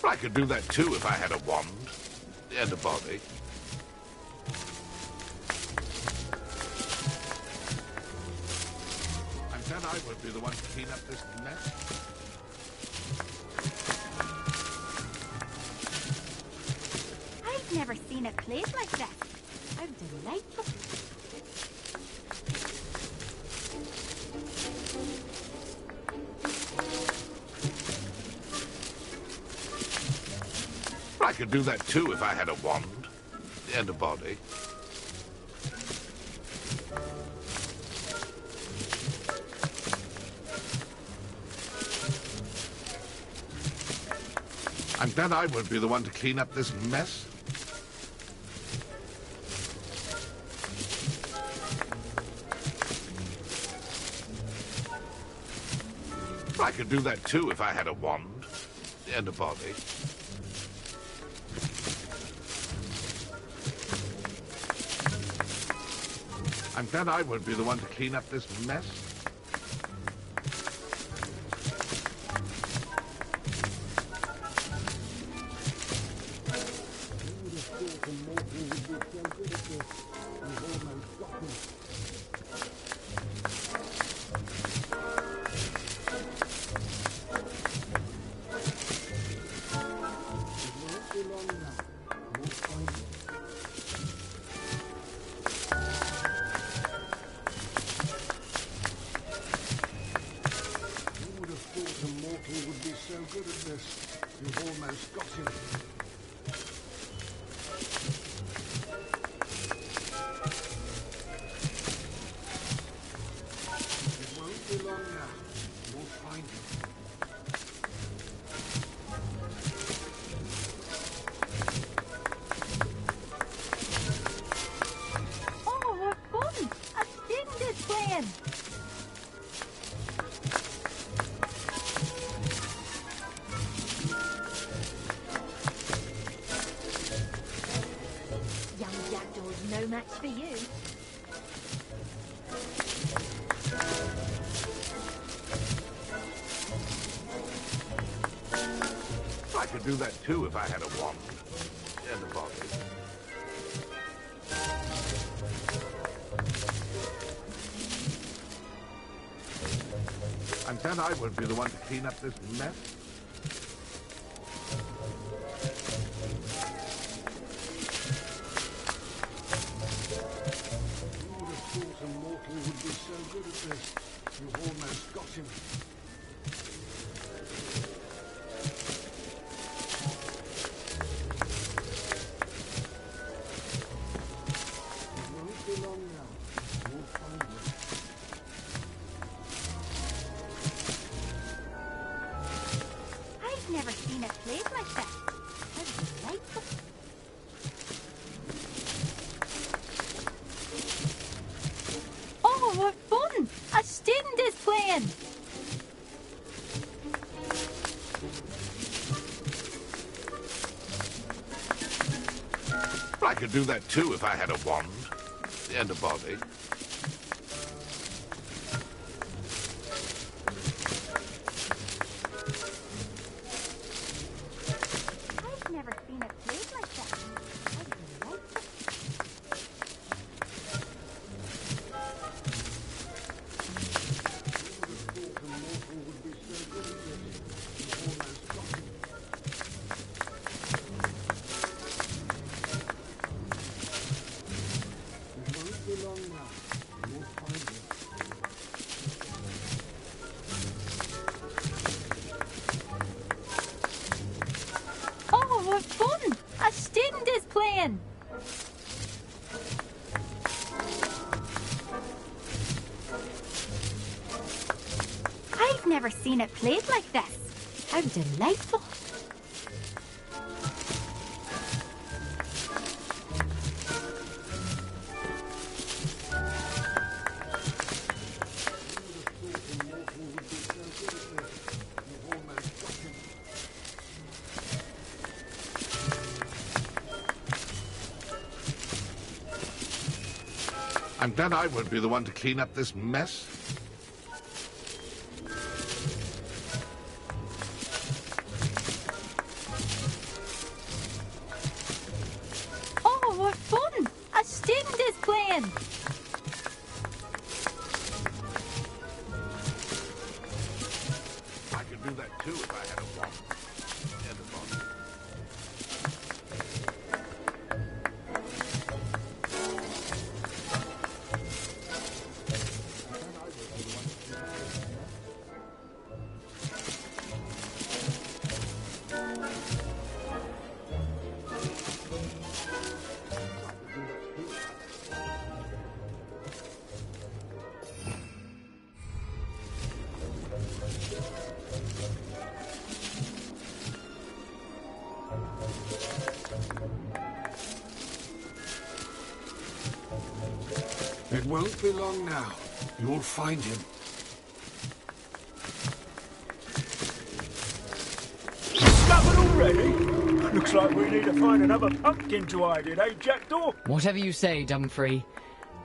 I could do that too if I had a wand and a body. I said I would be the one to clean up this mess. I've never seen a place like that. How delightful. I could do that too if I had a wand and a body. And then I would be the one to clean up this mess. I could do that too if I had a wand and a body. And then I would be the one to clean up this mess. No match for you. I could do that too if I had a wand and a body. And then I would be the one to clean up this mess. You've almost got him. It won't be long now. You'll find him. I've never seen a place like that. How delightful. Oh, what fun! A student is playing! I could do that too if I had a wand and a body. I've never seen a place like that. How delightful. Oh, what fun! A student is playing! never seen it played like this. How delightful. I'm glad I won't be the one to clean up this mess. Oh, what fun! A student is playing! I could do that too if I had a wand. And a bottle. It won't be long now. You'll find him. Discovered already? Looks like we need to find another pumpkin to hide in, eh, Jackdaw? Whatever you say, Dumfrey.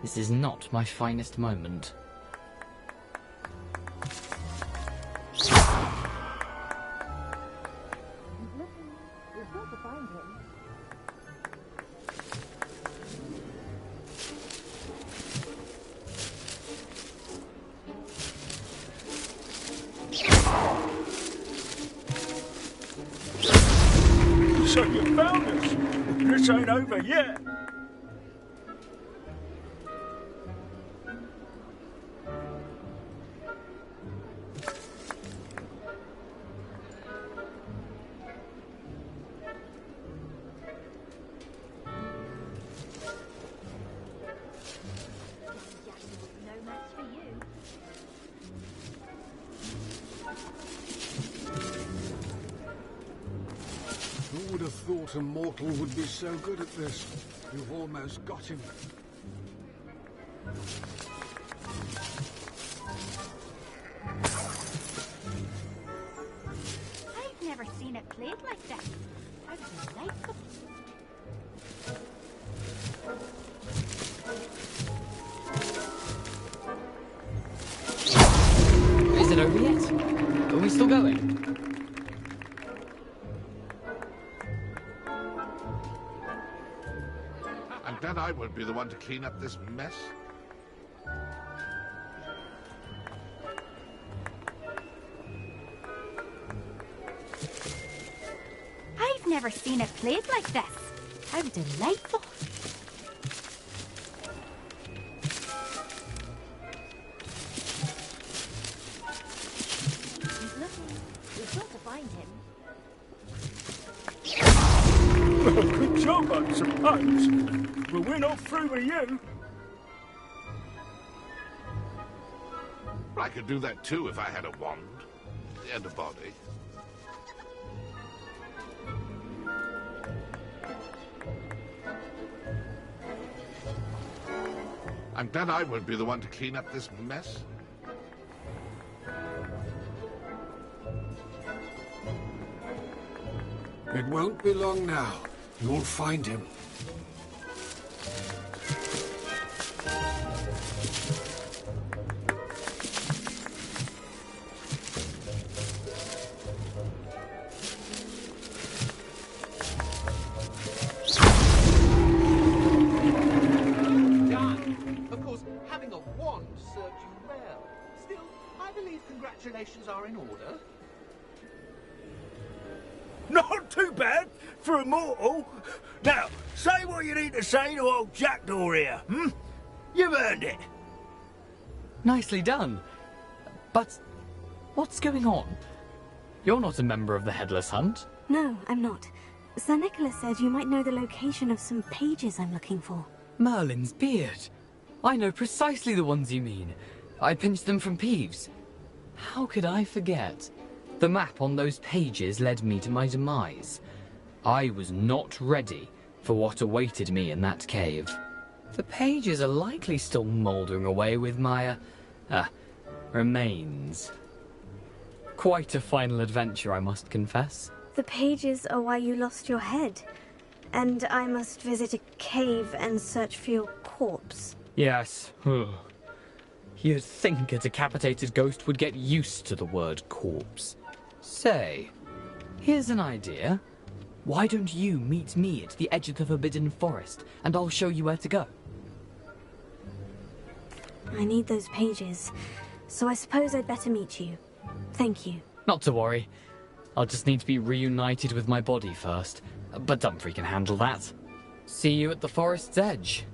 This is not my finest moment. So you found us. This ain't over yet. Who would have thought a mortal would be so good at this? You've almost got him. I've never seen it played like this. How delightful. Is it over yet? Are we still going? I'm glad I won't be the one to clean up this mess. I've never seen it played like this. How delightful. He's looking. We've got to find him. Good job, I suppose. But we're not through with you. I could do that too if I had a wand. And a body. I'm glad I won't be the one to clean up this mess. It won't be long now. You'll find him. Of course, having a wand served you well. Still, I believe congratulations are in order. Not too bad for a mortal. Now, say what you need to say to old Jackdaw here, hmm? You've earned it. Nicely done. But what's going on? You're not a member of the Headless Hunt. No, I'm not. Sir Nicholas said you might know the location of some pages I'm looking for. Merlin's beard. I know precisely the ones you mean. I pinched them from Peeves. How could I forget? The map on those pages led me to my demise. I was not ready for what awaited me in that cave. The pages are likely still mouldering away with my, remains. Quite a final adventure, I must confess. The pages are why you lost your head. And I must visit a cave and search for your corpse. Yes. You'd think a decapitated ghost would get used to the word corpse. Say, here's an idea. Why don't you meet me at the edge of the Forbidden Forest, and I'll show you where to go? I need those pages, so I suppose I'd better meet you. Thank you. Not to worry. I'll just need to be reunited with my body first. But Dumfries can handle that. See you at the forest's edge.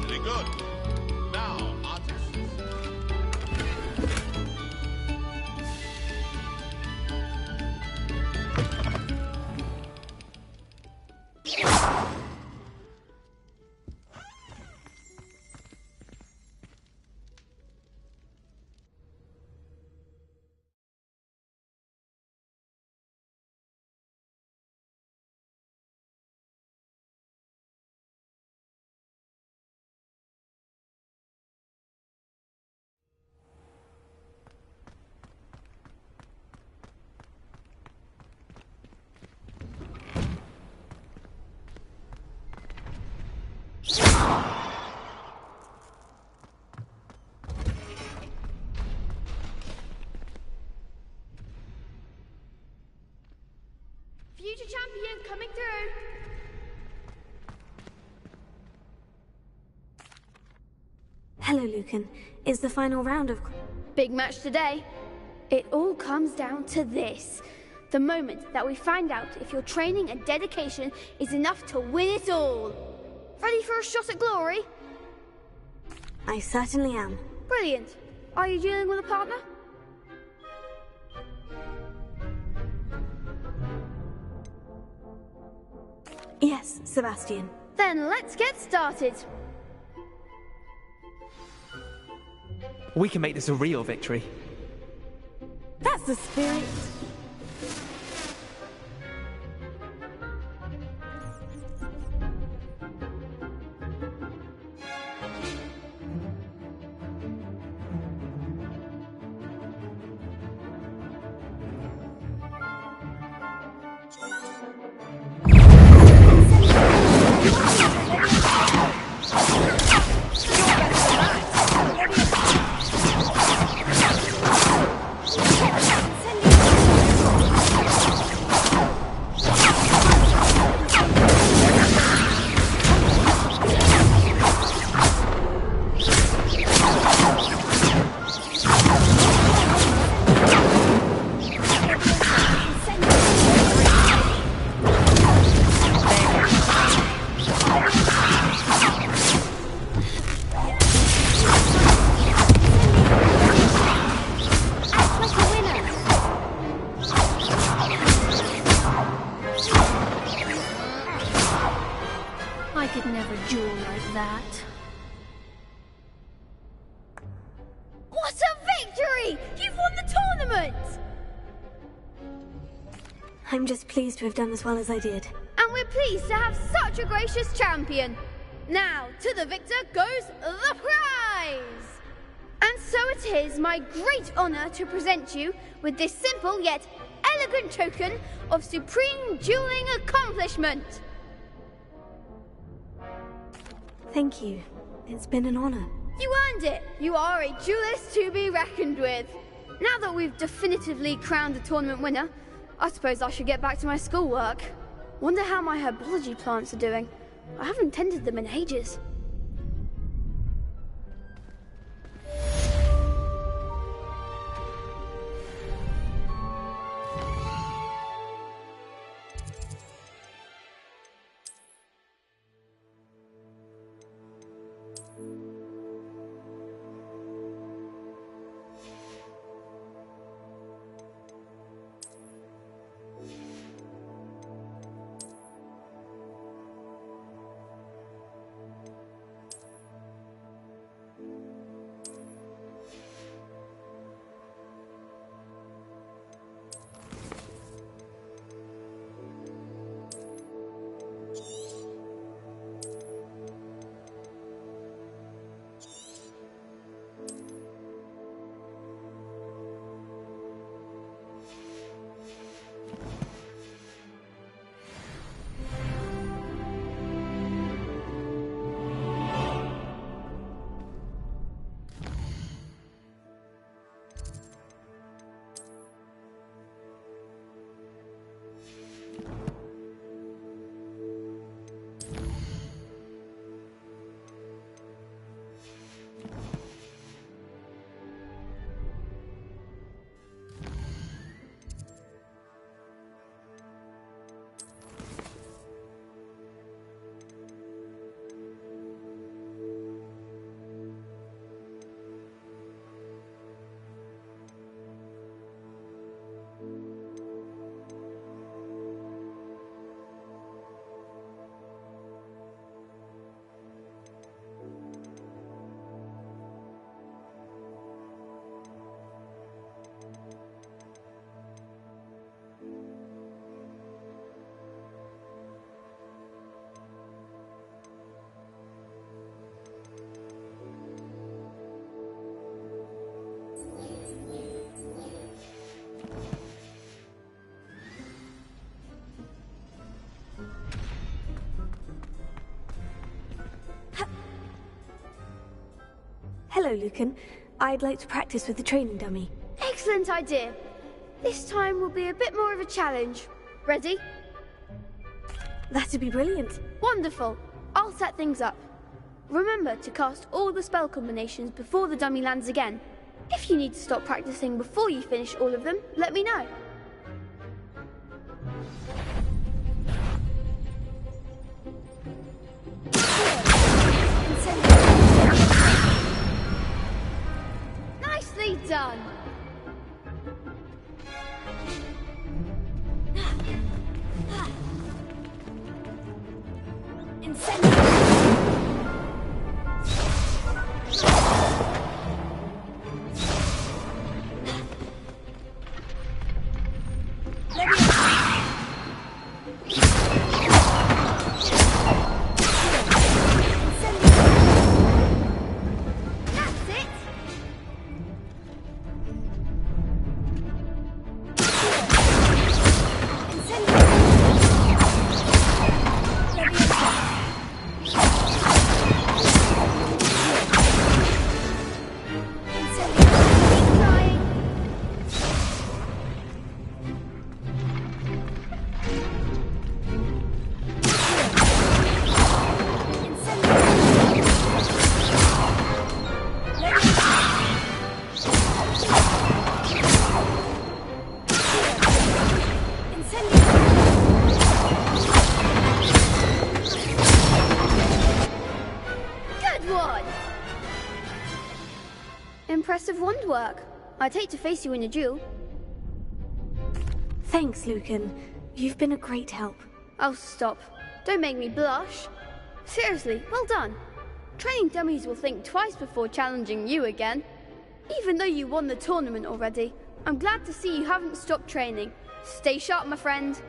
Very good. Now, artists. Future champion coming through. Hello, Lucan. Is the final round of... Big match today. It all comes down to this. The moment that we find out if your training and dedication is enough to win it all. Ready for a shot at glory? I certainly am. Brilliant. Are you dealing with a partner? Yes, Sebastian. Then let's get started. We can make this a real victory. That's the spirit. I could never duel like that. What a victory! You've won the tournament! I'm just pleased to have done as well as I did. And we're pleased to have such a gracious champion. Now, to the victor goes the prize! And so it is my great honor to present you with this simple yet elegant token of supreme dueling accomplishment. Thank you. It's been an honor. You earned it. You are a duelist to be reckoned with. Now that we've definitively crowned the tournament winner, I suppose I should get back to my schoolwork. Wonder how my herbology plants are doing. I haven't tended them in ages. Hello, Lucan. I'd like to practice with the training dummy. Excellent idea. This time will be a bit more of a challenge. Ready? That'd be brilliant. Wonderful. I'll set things up. Remember to cast all the spell combinations before the dummy lands again. If you need to stop practicing before you finish all of them, let me know. Nicely done. Impressive wand work. I'd hate to face you in a duel. Thanks, Lucan. You've been a great help. Oh, stop. Don't make me blush. Seriously, well done. Training dummies will think twice before challenging you again. Even though you won the tournament already, I'm glad to see you haven't stopped training. Stay sharp, my friend.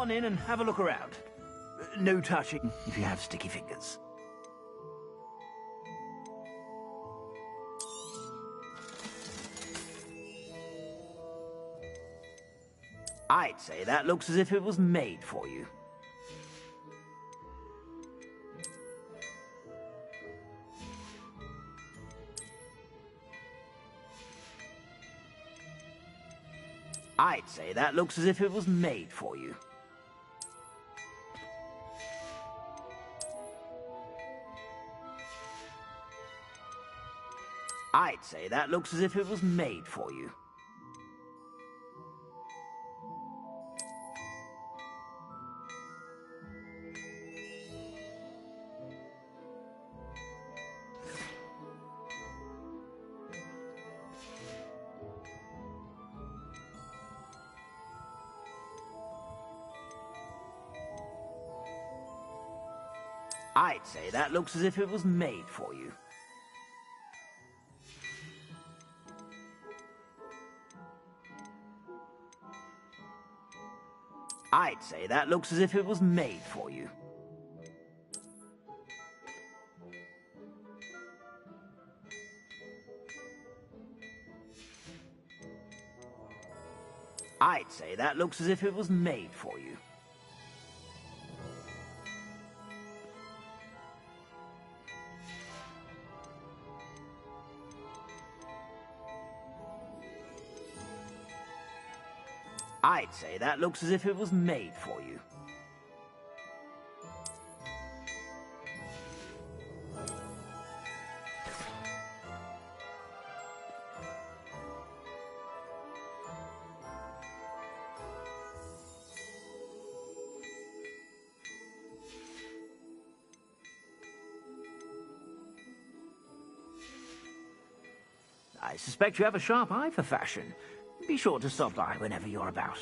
on in and have a look around. No touching if you have sticky fingers. I'd say that looks as if it was made for you. I'd say that looks as if it was made for you. I'd say that looks as if it was made for you. I'd say that looks as if it was made for you. I'd say that looks as if it was made for you. I'd say that looks as if it was made for you. I'd say that looks as if it was made for you. I suspect you have a sharp eye for fashion. Be sure to stop by whenever you're about.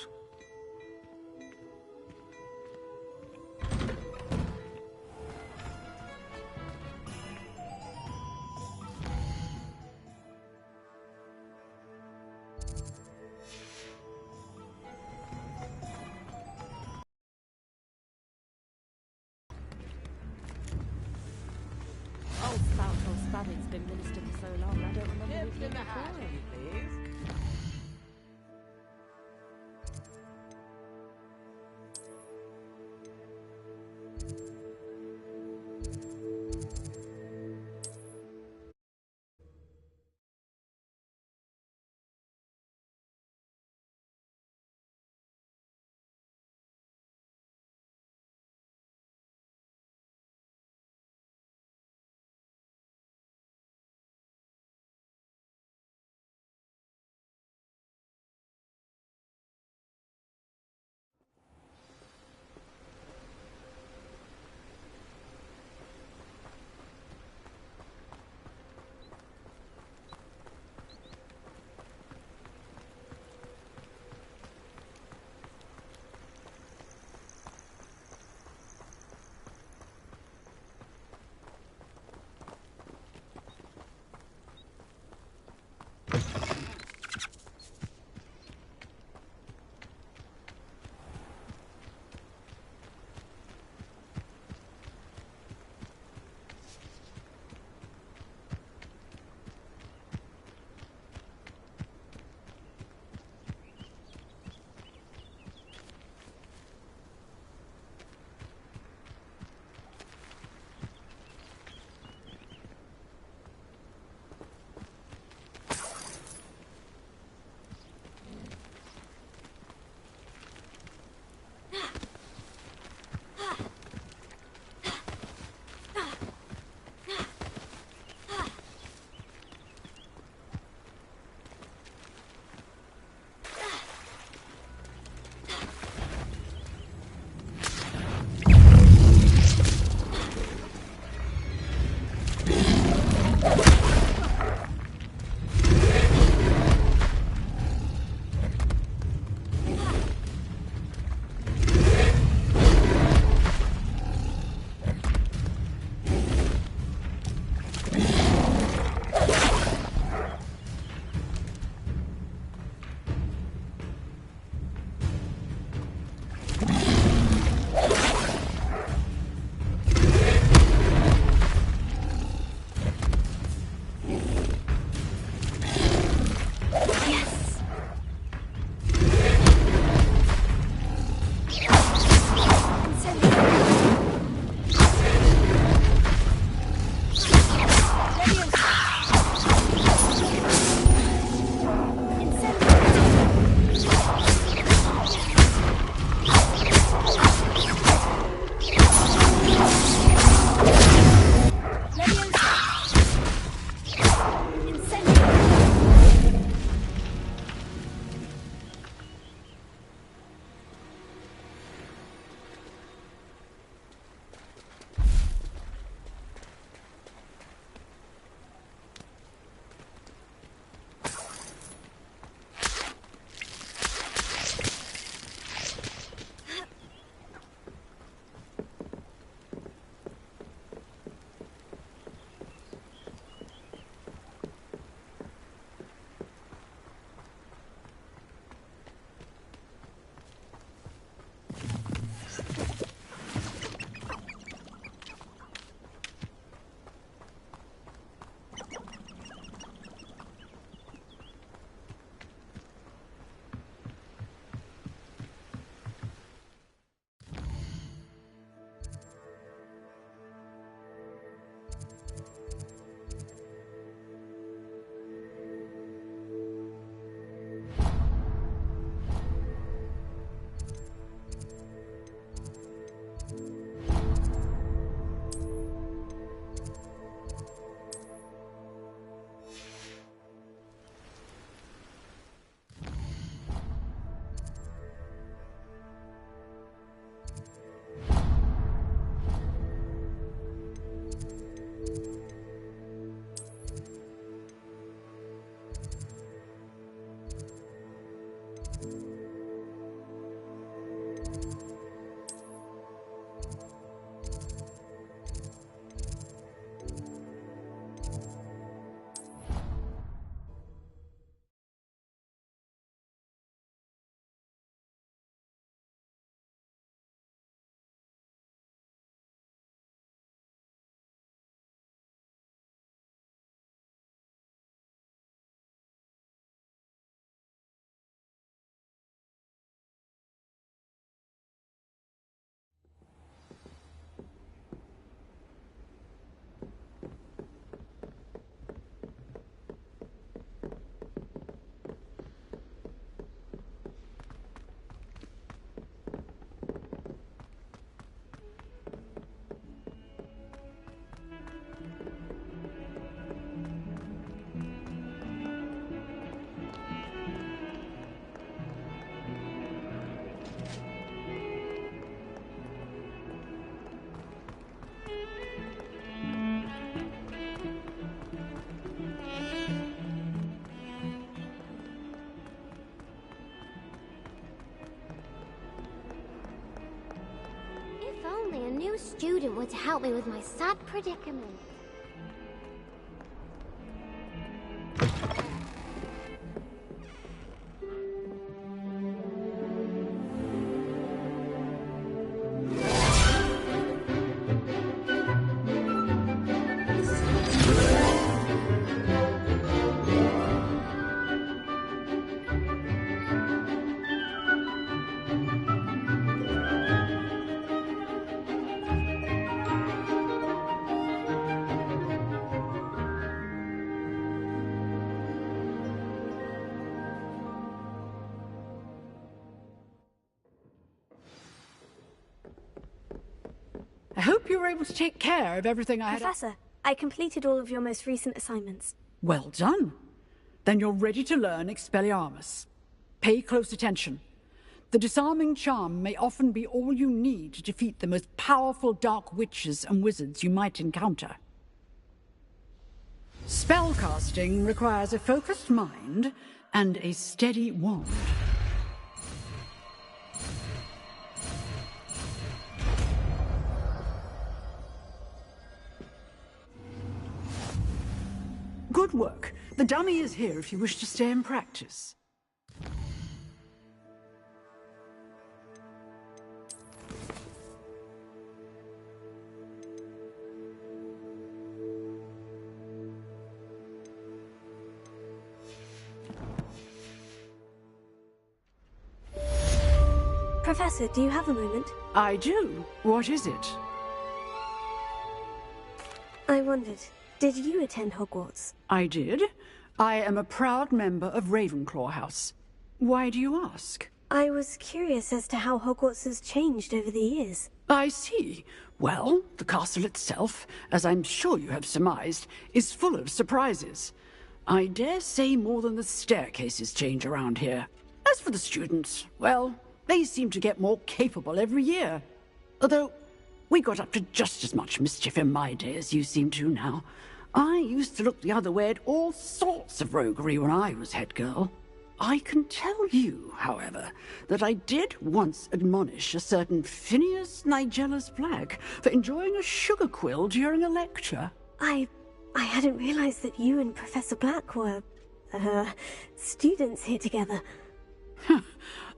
Old Spavin's been minister for so long, I don't remember who's been before him, please. student were to help me with my sad predicament. I hope you were able to take care of everything I had... Professor, I completed all of your most recent assignments. Well done. Then you're ready to learn Expelliarmus. Pay close attention. The disarming charm may often be all you need to defeat the most powerful dark witches and wizards you might encounter. Spellcasting requires a focused mind and a steady wand. Good work. The dummy is here if you wish to stay and practice. Professor, do you have a moment? I do. What is it? I wondered, did you attend Hogwarts? I did. I am a proud member of Ravenclaw House. Why do you ask? I was curious as to how Hogwarts has changed over the years. I see. Well, the castle itself, as I'm sure you have surmised, is full of surprises. I dare say more than the staircases change around here. As for the students, well, they seem to get more capable every year. Although, we got up to just as much mischief in my day as you seem to now. I used to look the other way at all sorts of roguery when I was head girl. I can tell you, however, that I did once admonish a certain Phineas Nigellus Black for enjoying a sugar quill during a lecture. I hadn't realized that you and Professor Black were, students here together.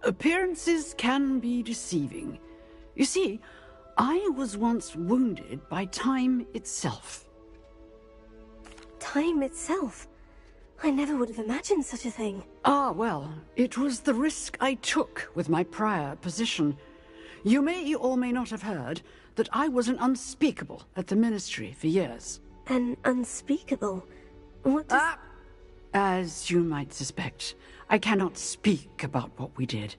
Appearances can be deceiving. You see, I was once wounded by time itself. Time itself? I never would have imagined such a thing. Ah, well, it was the risk I took with my prior position. You may or may not have heard that I was an unspeakable at the Ministry for years. An unspeakable? What does... As you might suspect, I cannot speak about what we did.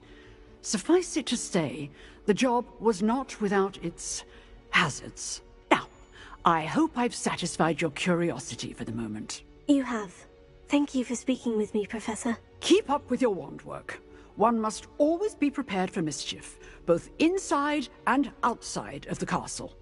Suffice it to say, the job was not without its hazards. Now, I hope I've satisfied your curiosity for the moment. You have. Thank you for speaking with me, Professor. Keep up with your wand work. One must always be prepared for mischief, both inside and outside of the castle.